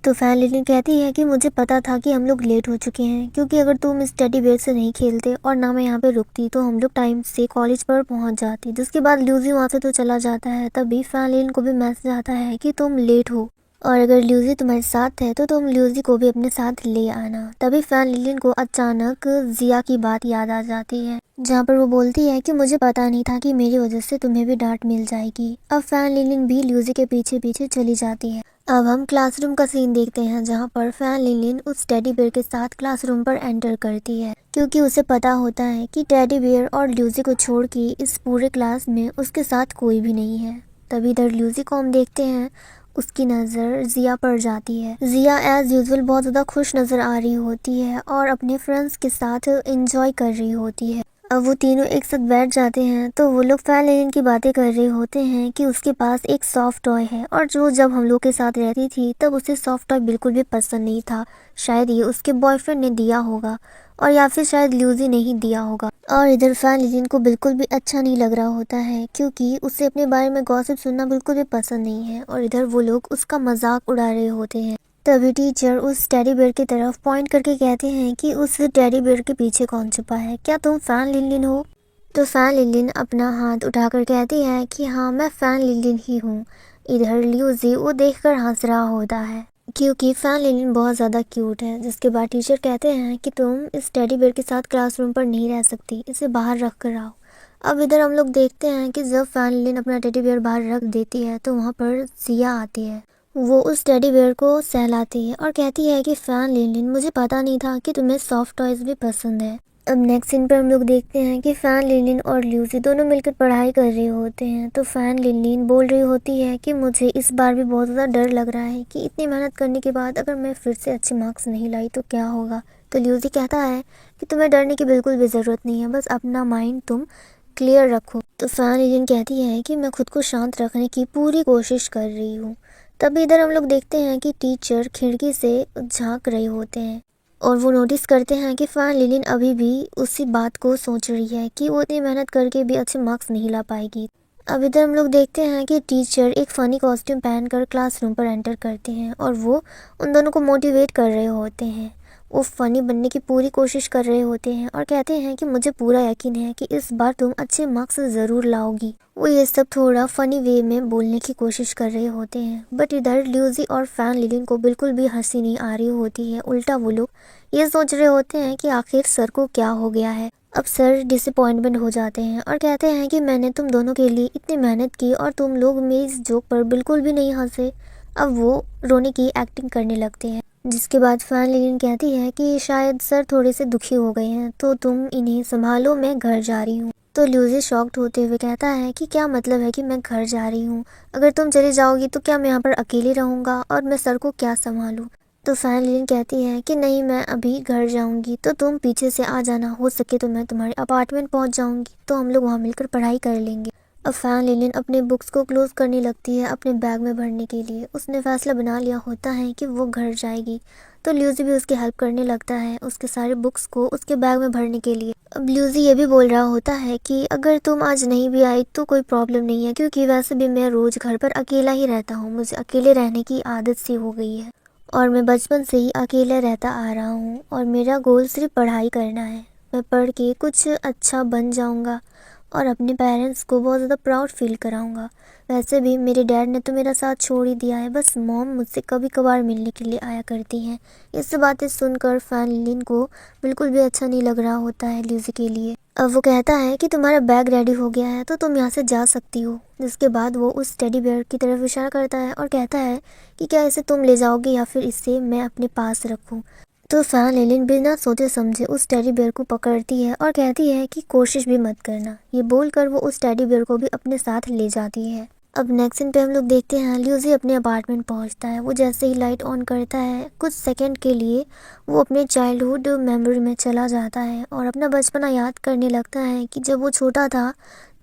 तो फैन लिलिन कहती है कि मुझे पता था कि हम लोग लेट हो चुके हैं, क्योंकि अगर तुम इस टेडी बियर से नहीं खेलते और ना मैं यहाँ पे रुकती तो हम लोग टाइम से कॉलेज पर पहुँच जाते। जिसके बाद ल्यूजी वहाँ से तो चला जाता है। तभी फैन लिलिन को भी मैसेज आता है कि तुम लेट हो और अगर ल्यूजी तुम्हारे साथ है तो तुम ल्यूजी को भी अपने साथ ले आना। तभी फैन लिलिन को अचानक जिया की बात याद आ जाती है, जहाँ पर वो बोलती है कि मुझे पता नहीं था कि मेरी वजह से तुम्हें भी डांट मिल जाएगी। अब फैन लिलिन भी ल्यूजी के पीछे पीछे चली जाती है। अब हम क्लासरूम का सीन देखते हैं, जहाँ पर फैन लिलिन उस टेडी बियर के साथ क्लासरूम पर एंटर करती है, क्योंकि उसे पता होता है कि टेडी बियर और ल्यूजी को छोड़ के इस पूरे क्लास में उसके साथ कोई भी नहीं है। तभी इधर ल्यूजी को हम देखते हैं, उसकी नज़र जिया पर जाती है। जिया एज यूजुअल बहुत ज़्यादा खुश नज़र आ रही होती है और अपने फ्रेंड्स के साथ एंजॉय कर रही होती है। अब वो तीनों एक साथ बैठ जाते हैं तो वो लोग फैन लिलिन की बातें कर रहे होते हैं कि उसके पास एक सॉफ्ट टॉय है और जो जब हम लोग के साथ रहती थी तब उसे सॉफ्ट टॉय बिल्कुल भी पसंद नहीं था। शायद ये उसके बॉयफ्रेंड ने दिया होगा और या फिर शायद ल्यूजी ने ही दिया होगा। और इधर फैन लिलिन को बिल्कुल भी अच्छा नहीं लग रहा होता है, क्योंकि उसे अपने बारे में गॉसिप सुनना बिल्कुल भी पसंद नहीं है और इधर वो लोग उसका मजाक उड़ा रहे होते हैं। तभी टीचर उस टेडी बियर की तरफ पॉइंट करके कहते हैं कि उस टेडी बियर के पीछे कौन छुपा है, क्या तुम फैन लिलिन हो। तो फैन लिलिन अपना हाथ उठाकर कहती है कि हाँ, मैं फैन लिलिन ही हूँ। इधर ल्यूजी वो देखकर हंस रहा होता है। क्योंकि फैन लिलिन बहुत ज़्यादा क्यूट है। जिसके बाद टीचर कहते हैं कि तुम इस टेडी बेयर के साथ क्लासरूम पर नहीं रह सकती, इसे बाहर रख कर आओ। अब इधर हम लोग देखते हैं कि जब फैन लिलिन अपना टेडी बेयर बाहर रख देती है तो वहाँ पर सिया आती है। वो उस टेडी बेयर को सहलाती है और कहती है कि फैन लिलिन, मुझे पता नहीं था कि तुम्हें सॉफ्ट टॉयज भी पसंद है। अब नेक्स्ट सीन पर हम लोग देखते हैं कि फैन लिलिन और ल्यूसी दोनों मिलकर पढ़ाई कर रहे होते हैं। तो फैन लिलिन बोल रही होती है कि मुझे इस बार भी बहुत ज़्यादा डर लग रहा है कि इतनी मेहनत करने के बाद अगर मैं फिर से अच्छे मार्क्स नहीं लाई तो क्या होगा। तो ल्यूसी कहता है कि तुम्हें डरने की बिल्कुल भी ज़रूरत नहीं है, बस अपना माइंड तुम क्लियर रखो। तो फैन लिलिन कहती है कि मैं खुद को शांत रखने की पूरी कोशिश कर रही हूँ। तभी इधर हम लोग देखते हैं कि टीचर खिड़की से झांक रहे होते हैं और वो नोटिस करते हैं कि फैन लिलिन अभी भी उसी बात को सोच रही है कि वो इतनी मेहनत करके भी अच्छे मार्क्स नहीं ला पाएगी। अब इधर हम लोग देखते हैं कि टीचर एक फ़नी कॉस्ट्यूम पहनकर क्लासरूम पर एंटर करते हैं और वो उन दोनों को मोटिवेट कर रहे होते हैं। वो फ़नी बनने की पूरी कोशिश कर रहे होते हैं और कहते हैं कि मुझे पूरा यकीन है कि इस बार तुम अच्छे मार्क्स ज़रूर लाओगी। वो ये सब थोड़ा फ़नी वे में बोलने की कोशिश कर रहे होते हैं, बट इधर ल्यूसी और फैन लिलिन को बिल्कुल भी हंसी नहीं आ रही होती है। उल्टा वो लोग ये सोच रहे होते हैं कि आखिर सर को क्या हो गया है। अब सर डिसअपॉइंटमेंट हो जाते हैं और कहते हैं कि मैंने तुम दोनों के लिए इतनी मेहनत की और तुम लोग मेरी इस जोक पर बिल्कुल भी नहीं हंसे। अब वो रोने की एक्टिंग करने लगते हैं। जिसके बाद फैन लिलिन कहती है कि शायद सर थोड़े से दुखी हो गए हैं, तो तुम इन्हें संभालो, मैं घर जा रही हूँ। तो ल्यूसी शॉक्ड होते हुए कहता है कि क्या मतलब है कि मैं घर जा रही हूँ? अगर तुम चली जाओगी तो क्या मैं यहाँ पर अकेले रहूँगा और मैं सर को क्या संभालूँ? तो फैन लिलिन कहती है कि नहीं, मैं अभी घर जाऊँगी तो तुम पीछे से आ जाना, हो सके तो मैं तुम्हारे अपार्टमेंट पहुँच जाऊँगी, तो हम लोग वहाँ मिलकर पढ़ाई कर लेंगे। अब फैन लिलिन अपने बुक्स को क्लोज करने लगती है अपने बैग में भरने के लिए। उसने फैसला बना लिया होता है कि वो घर जाएगी, तो ल्यूसी भी उसकी हेल्प करने लगता है उसके सारे बुक्स को उसके बैग में भरने के लिए। अब ल्यूसी ये भी बोल रहा होता है कि अगर तुम आज नहीं भी आई तो कोई प्रॉब्लम नहीं है, क्योंकि वैसे भी मैं रोज़ घर पर अकेला ही रहता हूँ, मुझे अकेले रहने की आदत सी हो गई है और मैं बचपन से ही अकेला रहता आ रहा हूँ और मेरा गोल सिर्फ पढ़ाई करना है। मैं पढ़ के कुछ अच्छा बन जाऊँगा और अपने पेरेंट्स को बहुत ज़्यादा प्राउड फील कराऊंगा। वैसे भी मेरे डैड ने तो मेरा साथ छोड़ ही दिया है, बस मॉम मुझसे कभी कभार मिलने के लिए आया करती हैं। ये सब बातें सुनकर फैन लिलिन को बिल्कुल भी अच्छा नहीं लग रहा होता है ल्यूसी के लिए। अब वो कहता है कि तुम्हारा बैग रेडी हो गया है तो तुम यहाँ से जा सकती हो। जिसके बाद वो उस टेडी बेयर की तरफ इशारा करता है और कहता है कि क्या इसे तुम ले जाओगे या फिर इसे मैं अपने पास रखूँ। तो फैन लिलिन बिना सोचे समझे उस टेडी बेयर को पकड़ती है और कहती है कि कोशिश भी मत करना। ये बोलकर वो उस टेडी बेयर को भी अपने साथ ले जाती है। अब नेक्स्ट सीन पे हम लोग देखते हैं ल्यूसी अपने अपार्टमेंट पहुंचता है। वो जैसे ही लाइट ऑन करता है कुछ सेकंड के लिए वो अपने चाइल्डहुड मेमोरी में चला जाता है और अपना बचपना याद करने लगता है कि जब वो छोटा था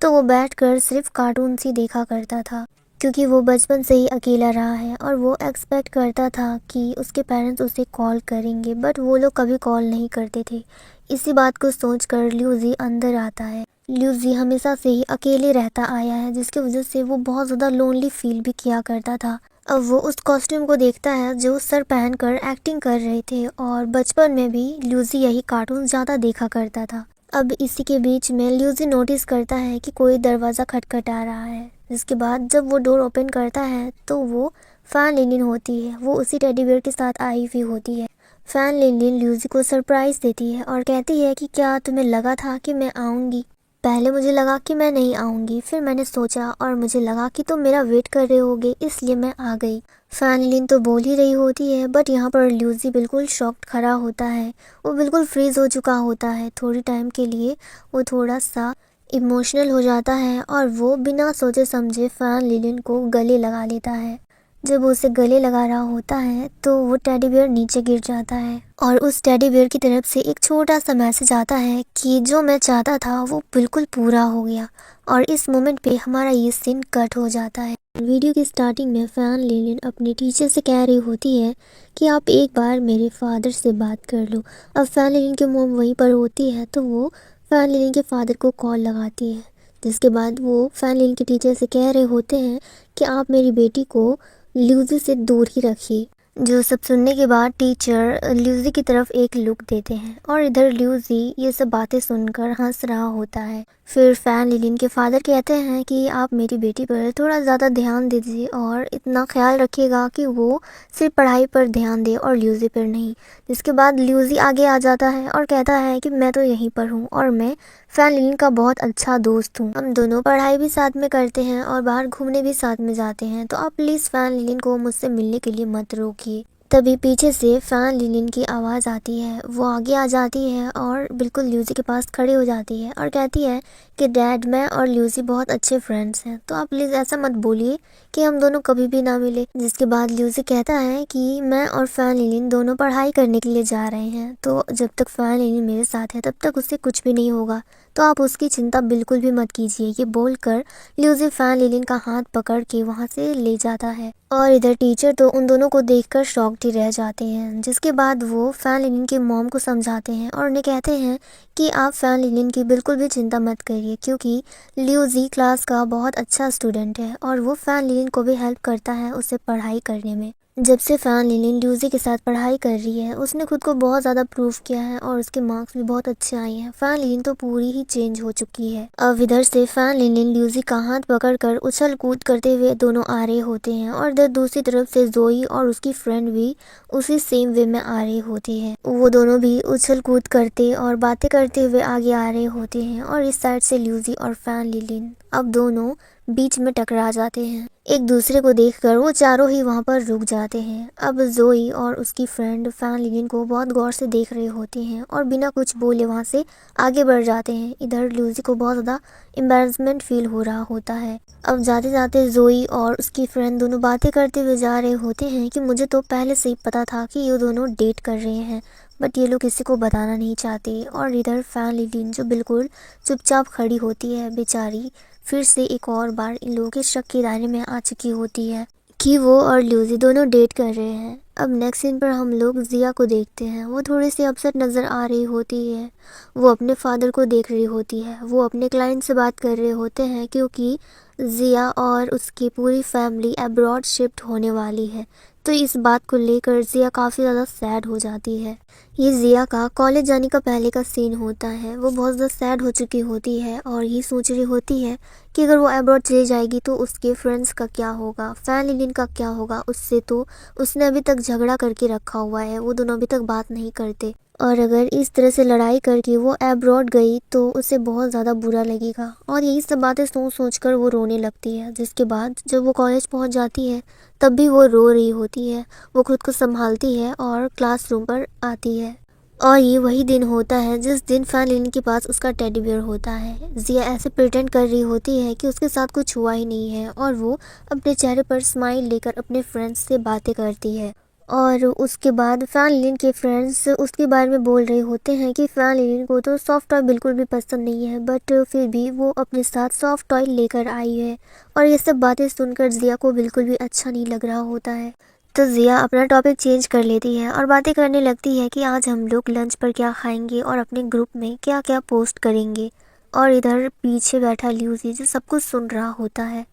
तो वो बैठकर सिर्फ कार्टून ही देखा करता था, क्योंकि वो बचपन से ही अकेला रहा है और वो एक्सपेक्ट करता था कि उसके पेरेंट्स उसे कॉल करेंगे, बट वो लोग कभी कॉल नहीं करते थे। इसी बात को सोचकर ल्यूसी अंदर आता है। ल्यूसी हमेशा से ही अकेले रहता आया है, जिसकी वजह से वो बहुत ज़्यादा लोनली फील भी किया करता था। अब वो उस कॉस्ट्यूम को देखता है जो सर पहनकर एक्टिंग कर रहे थे और बचपन में भी ल्यूसी यही कार्टून ज़्यादा देखा करता था। अब इसी के बीच में ल्यूसी नोटिस करता है कि कोई दरवाज़ा खटखटा रहा है। जिसके बाद जब वो डोर ओपन करता है तो वो फैन लिलिन होती है। वो उसी टेडी बेयर के साथ आई हुई होती है। फैन लिलिन ल्यूसी को सरप्राइज़ देती है और कहती है कि क्या तुम्हें लगा था कि मैं आऊँगी? पहले मुझे लगा कि मैं नहीं आऊँगी, फिर मैंने सोचा और मुझे लगा कि तुम मेरा वेट कर रहे होगे, इसलिए मैं आ गई। फैन लिलिन तो बोल ही रही होती है, बट यहाँ पर ल्यूसी बिल्कुल शॉक्ड खड़ा होता है। वो बिल्कुल फ्रीज हो चुका होता है। थोड़ी टाइम के लिए वो थोड़ा सा इमोशनल हो जाता है और वो बिना सोचे समझे फैन लिलिन को गले लगा लेता है। जब वो उसे गले लगा रहा होता है तो वो टेडी बेयर नीचे गिर जाता है और उस टेडी बेयर की तरफ से एक छोटा सा मैसेज आता है कि जो मैं चाहता था वो बिल्कुल पूरा हो गया। और इस मोमेंट पे हमारा ये सीन कट हो जाता है। वीडियो की स्टार्टिंग में फैन लिलिन अपने टीचर से कह रही होती है कि आप एक बार मेरे फादर से बात कर लो। अब फैन लिलिन की मोम वहीं पर होती है तो वो फैन लिलिन के फादर को कॉल लगाती है। जिसके बाद वो फैन लिलिन के टीचर से कह रहे होते हैं कि आप मेरी बेटी को ल्यूसी से दूर ही रखिए। जो सब सुनने के बाद टीचर ल्यूजी की तरफ एक लुक देते हैं और इधर ल्यूजी ये सब बातें सुनकर हंस रहा होता है। फिर फैन लिलिन के फादर कहते हैं कि आप मेरी बेटी पर थोड़ा ज़्यादा ध्यान दीजिए और इतना ख्याल रखिएगा कि वो सिर्फ पढ़ाई पर ध्यान दे और ल्यूजी पर नहीं। जिसके बाद ल्यूजी आगे आ जाता है और कहता है कि मैं तो यहीं पर हूँ और मैं फैन लिलिन का बहुत अच्छा दोस्त हूँ। हम दोनों पढ़ाई भी साथ में करते हैं और बाहर घूमने भी साथ में जाते हैं, तो आप प्लीज़ फैन लिलिन को मुझसे मिलने के लिए मत रोकिए। तभी पीछे से फैन लिलिन की आवाज़ आती है। वो आगे आ जाती है और बिल्कुल ल्यूजी के पास खड़ी हो जाती है और कहती है कि डैड, मैं और ल्यूजी बहुत अच्छे फ्रेंड्स हैं, तो आप प्लीज़ ऐसा मत बोलिए कि हम दोनों कभी भी ना मिले। जिसके बाद ल्यूजी कहता है कि मैं और फैन लिलिन दोनों पढ़ाई करने के लिए जा रहे हैं, तो जब तक फैन लिलिन मेरे साथ है तब तक उससे कुछ भी नहीं होगा, तो आप उसकी चिंता बिल्कुल भी मत कीजिए। ये बोलकर ल्यूजी फैन लिलिन का हाथ पकड़ के वहाँ से ले जाता है और इधर टीचर तो उन दोनों को देखकर शॉक्ड ही रह जाते हैं। जिसके बाद वो फैन लिलिन की मॉम को समझाते हैं और उन्हें कहते हैं कि आप फैन लिलिन की बिल्कुल भी चिंता मत करिए, क्योंकि ल्यूजी क्लास का बहुत अच्छा स्टूडेंट है और वो फैन लिलिन को भी हेल्प करता है उसे पढ़ाई करने में। जब से फैन लिलिन ल्यूजी के साथ पढ़ाई कर रही है, उसने खुद को बहुत ज़्यादा प्रूव किया है और उसके मार्क्स भी बहुत अच्छे आए हैं। फैन लिलिन तो पूरी ही चेंज हो चुकी है। अब इधर से फैन लिलिन ल्यूजी का हाथ पकड़कर उछल कूद करते हुए दोनों आ रहे होते हैं और इधर दूसरी तरफ से जोई और उसकी फ्रेंड भी उसी सेम वे में आ रही होती है। वो दोनों भी उछल कूद करते और बातें करते हुए आगे आ रहे होते हैं और इस साइड से ल्यूजी और फैन लिलिन अब दोनों बीच में टकरा जाते हैं। एक दूसरे को देखकर वो चारों ही वहाँ पर रुक जाते हैं। अब जोई और उसकी फ्रेंड फैन लिलिन को बहुत गौर से देख रहे होते हैं और बिना कुछ बोले वहाँ से आगे बढ़ जाते हैं। इधर ल्यूजी को बहुत ज़्यादा एम्बैरेसमेंट फील हो रहा होता है। अब जाते जाते जोई और उसकी फ्रेंड दोनों बातें करते हुए जा रहे होते हैं कि मुझे तो पहले से ही पता था कि ये दोनों डेट कर रहे हैं, बट ये लोग किसी को बताना नहीं चाहते। और इधर फैन लिलिन जो बिल्कुल चुपचाप खड़ी होती है बेचारी, फिर से एक और बार इन लोगों के शक के दायरे में आ चुकी होती है कि वो और ल्यूजी दोनों डेट कर रहे हैं। अब नेक्स्ट सीन पर हम लोग जिया को देखते हैं। वो थोड़ी सी अपसेट नज़र आ रही होती है। वो अपने फादर को देख रही होती है। वो अपने क्लाइंट से बात कर रहे होते हैं क्योंकि जिया और उसकी पूरी फैमिली अब्रॉड शिफ्ट होने वाली है, तो इस बात को लेकर जिया काफ़ी ज़्यादा सैड हो जाती है। ये जिया का कॉलेज जाने का पहले का सीन होता है। वो बहुत ज़्यादा सैड हो चुकी होती है और ये सोच रही होती है कि अगर वो अब्रॉड चली जाएगी तो उसके फ्रेंड्स का क्या होगा, फैन लिलिन का क्या होगा। उससे तो उसने अभी तक झगड़ा करके रखा हुआ है, वो दोनों अभी तक बात नहीं करते, और अगर इस तरह से लड़ाई करके वो अब्रॉड गई तो उसे बहुत ज़्यादा बुरा लगेगा। और यही सब बातें सोच सोच कर वो रोने लगती है। जिसके बाद जब वो कॉलेज पहुंच जाती है तब भी वो रो रही होती है। वो खुद को संभालती है और क्लासरूम पर आती है। और ये वही दिन होता है जिस दिन फैन लिलिन के पास उसका टेडी बियर होता है। जिया ऐसे प्रिटेंड कर रही होती है कि उसके साथ कुछ हुआ ही नहीं है और वो अपने चेहरे पर स्माइल लेकर अपने फ्रेंड्स से बातें करती है। और उसके बाद फैन लिलिन के फ्रेंड्स उसके बारे में बोल रहे होते हैं कि फैन लिलिन को तो सॉफ्ट टॉय बिल्कुल भी पसंद नहीं है, बट फिर भी वो अपने साथ सॉफ्ट टॉय लेकर आई है। और ये सब बातें सुनकर जिया को बिल्कुल भी अच्छा नहीं लग रहा होता है। तो जिया अपना टॉपिक चेंज कर लेती है और बातें करने लगती है कि आज हम लोग लंच पर क्या खाएंगे और अपने ग्रुप में क्या क्या पोस्ट करेंगे। और इधर पीछे बैठा ल्यूजी जो सब कुछ सुन रहा होता है।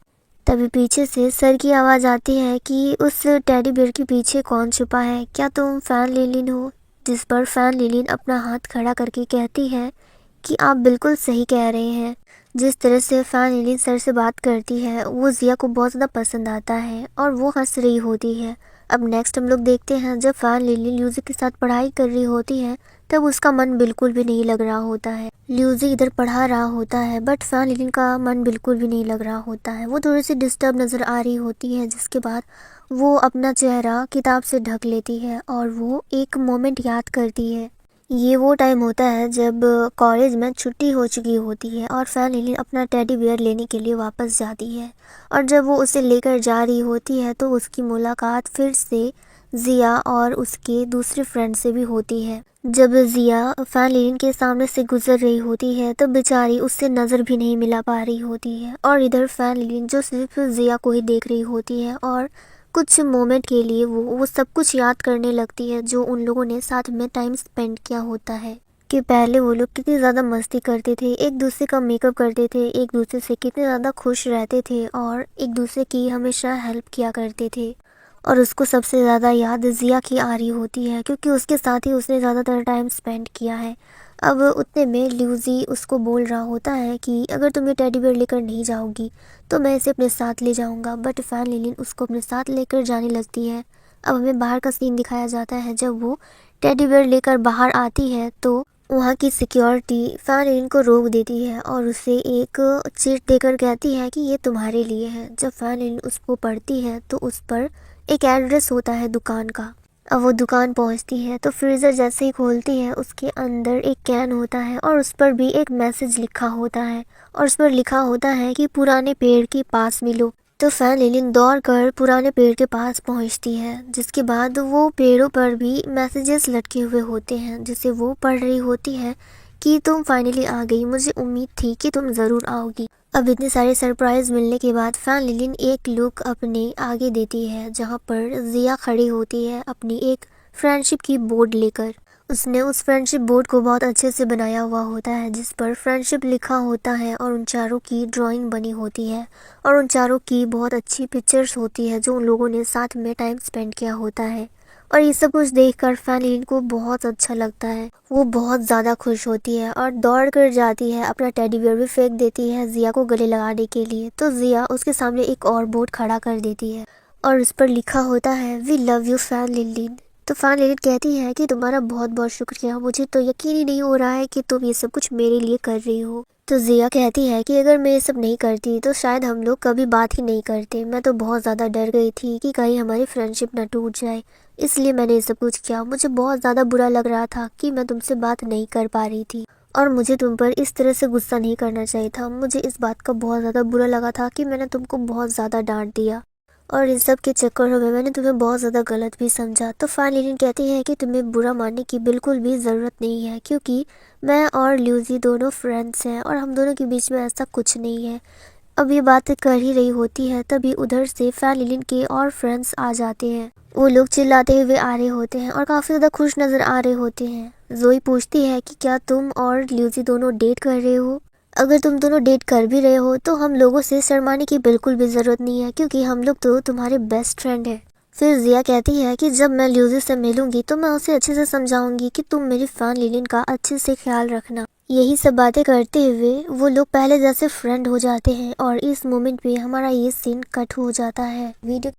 तभी पीछे से सर की आवाज़ आती है कि उस टेडी बियर के पीछे कौन छुपा है, क्या तुम फैन लिलिन हो। जिस पर फैन लिलिन अपना हाथ खड़ा करके कहती है कि आप बिल्कुल सही कह रहे हैं। जिस तरह से फैन लिलिन सर से बात करती है वो जिया को बहुत ज़्यादा पसंद आता है और वो हंस रही होती है। अब नेक्स्ट हम लोग देखते हैं जब फैन लिलिन ल्यूजी के साथ पढ़ाई कर रही होती है तब उसका मन बिल्कुल भी नहीं लग रहा होता है। ल्यूजी इधर पढ़ा रहा होता है बट फैन लिलिन का मन बिल्कुल भी नहीं लग रहा होता है। वो थोड़ी सी डिस्टर्ब नज़र आ रही होती है। जिसके बाद वो अपना चेहरा किताब से ढक लेती है और वो एक मोमेंट याद करती है। ये वो टाइम होता है जब कॉलेज में छुट्टी हो चुकी होती है और फैन लिलिन अपना टेडी बियर लेने के लिए वापस जाती है। और जब वो उसे लेकर जा रही होती है तो उसकी मुलाकात फिर से जिया और उसके दूसरे फ्रेंड से भी होती है। जब जिया फैन लिलिन के सामने से गुजर रही होती है तो बेचारी उससे नज़र भी नहीं मिला पा रही होती है। और इधर फैन लिलिन जो सिर्फ जिया को ही देख रही होती है और कुछ मोमेंट के लिए वो सब कुछ याद करने लगती है जो उन लोगों ने साथ में टाइम स्पेंड किया होता है। कि पहले वो लोग कितनी ज़्यादा मस्ती करते थे, एक दूसरे का मेकअप करते थे, एक दूसरे से कितने ज़्यादा खुश रहते थे और एक दूसरे की हमेशा हेल्प किया करते थे। और उसको सबसे ज़्यादा याद ज़िया की आ रही होती है क्योंकि उसके साथ ही उसने ज़्यादातर टाइम स्पेंड किया है। अब उतने में ल्यूजी उसको बोल रहा होता है कि अगर तुम ये टेडी बेयर लेकर नहीं जाओगी तो मैं इसे अपने साथ ले जाऊंगा, बट फैन लिलिन उसको अपने साथ लेकर जाने लगती है। अब हमें बाहर का सीन दिखाया जाता है। जब वो टेडी बेयर लेकर बाहर आती है तो वहाँ की सिक्योरिटी फैन लिलिन को रोक देती है और उसे एक चिट देकर कहती है कि ये तुम्हारे लिए है। जब फैन लिलिन उसको पढ़ती है तो उस पर एक एड्रेस होता है दुकान का। अब वो दुकान पहुंचती है तो फ्रीज़र जैसे ही खोलती है उसके अंदर एक कैन होता है और उस पर भी एक मैसेज लिखा होता है और उस पर लिखा होता है कि पुराने पेड़ के पास मिलो। तो फैन लिलिन दौड़ कर पुराने पेड़ के पास पहुंचती है, जिसके बाद वो पेड़ों पर भी मैसेजेस लटके हुए होते हैं जिसे वो पढ़ रही होती है कि तुम फाइनली आ गई, मुझे उम्मीद थी कि तुम ज़रूर आओगी। अब इतने सारे सरप्राइज मिलने के बाद फैन लिलिन एक लुक अपने आगे देती है जहां पर ज़िया खड़ी होती है अपनी एक फ्रेंडशिप की बोर्ड लेकर। उसने उस फ्रेंडशिप बोर्ड को बहुत अच्छे से बनाया हुआ होता है जिस पर फ्रेंडशिप लिखा होता है और उन चारों की ड्राइंग बनी होती है और उन चारों की बहुत अच्छी पिक्चर्स होती है जो उन लोगों ने साथ में टाइम स्पेंड किया होता है। और ये सब कुछ देखकर फैन लिलिन को बहुत अच्छा लगता है। वो बहुत ज़्यादा खुश होती है और दौड़ कर जाती है, अपना टेडी बियर भी फेंक देती है ज़िया को गले लगाने के लिए। तो ज़िया उसके सामने एक और बोर्ड खड़ा कर देती है और उस पर लिखा होता है वी लव यू फैन लिलिन। तो फैन लिलिन कहती है कि तुम्हारा बहुत बहुत शुक्रिया, मुझे तो यकीन ही नहीं हो रहा है कि तुम ये सब कुछ मेरे लिए कर रही हो। तो ज़िया कहती है कि अगर मैं ये सब नहीं करती तो शायद हम लोग कभी बात ही नहीं करते। मैं तो बहुत ज़्यादा डर गई थी कि कहीं हमारी फ्रेंडशिप ना टूट जाए, इसलिए मैंने ये सब कुछ किया। मुझे बहुत ज़्यादा बुरा लग रहा था कि मैं तुमसे बात नहीं कर पा रही थी और मुझे तुम पर इस तरह से गुस्सा नहीं करना चाहिए था। मुझे इस बात का बहुत ज़्यादा बुरा लगा था कि मैंने तुमको बहुत ज़्यादा डांट दिया और इन सब के चक्करों में मैंने तुम्हें बहुत ज़्यादा गलत भी समझा। तो फैन लिलिन कहती है कि तुम्हें बुरा मानने की बिल्कुल भी ज़रूरत नहीं है क्योंकि मैं और ल्यूजी दोनों फ्रेंड्स हैं और हम दोनों के बीच में ऐसा कुछ नहीं है। अब ये बातें कर ही रही होती है तभी उधर से फैन लिलिन के और फ्रेंड्स आ जाते हैं। वो लोग चिल्लाते हुए आ रहे होते हैं और काफ़ी ज़्यादा खुश नज़र आ रहे होते हैं। जोई पूछती है कि क्या तुम और ल्यूजी दोनों डेट कर रहे हो? अगर तुम दोनों डेट कर भी रहे हो तो हम लोगों से शर्माने की बिल्कुल भी ज़रूरत नहीं है क्योंकि हम लोग तो तुम्हारे बेस्ट फ्रेंड हैं। फिर ज़िया कहती है कि जब मैं ल्यूजी से मिलूंगी तो मैं उसे अच्छे से समझाऊंगी कि तुम मेरी फैन लिलिन का अच्छे से ख्याल रखना। यही सब बातें करते हुए वो लोग पहले जैसे फ्रेंड हो जाते हैं और इस मोमेंट पे हमारा ये सीन कट हो जाता है। वीडियो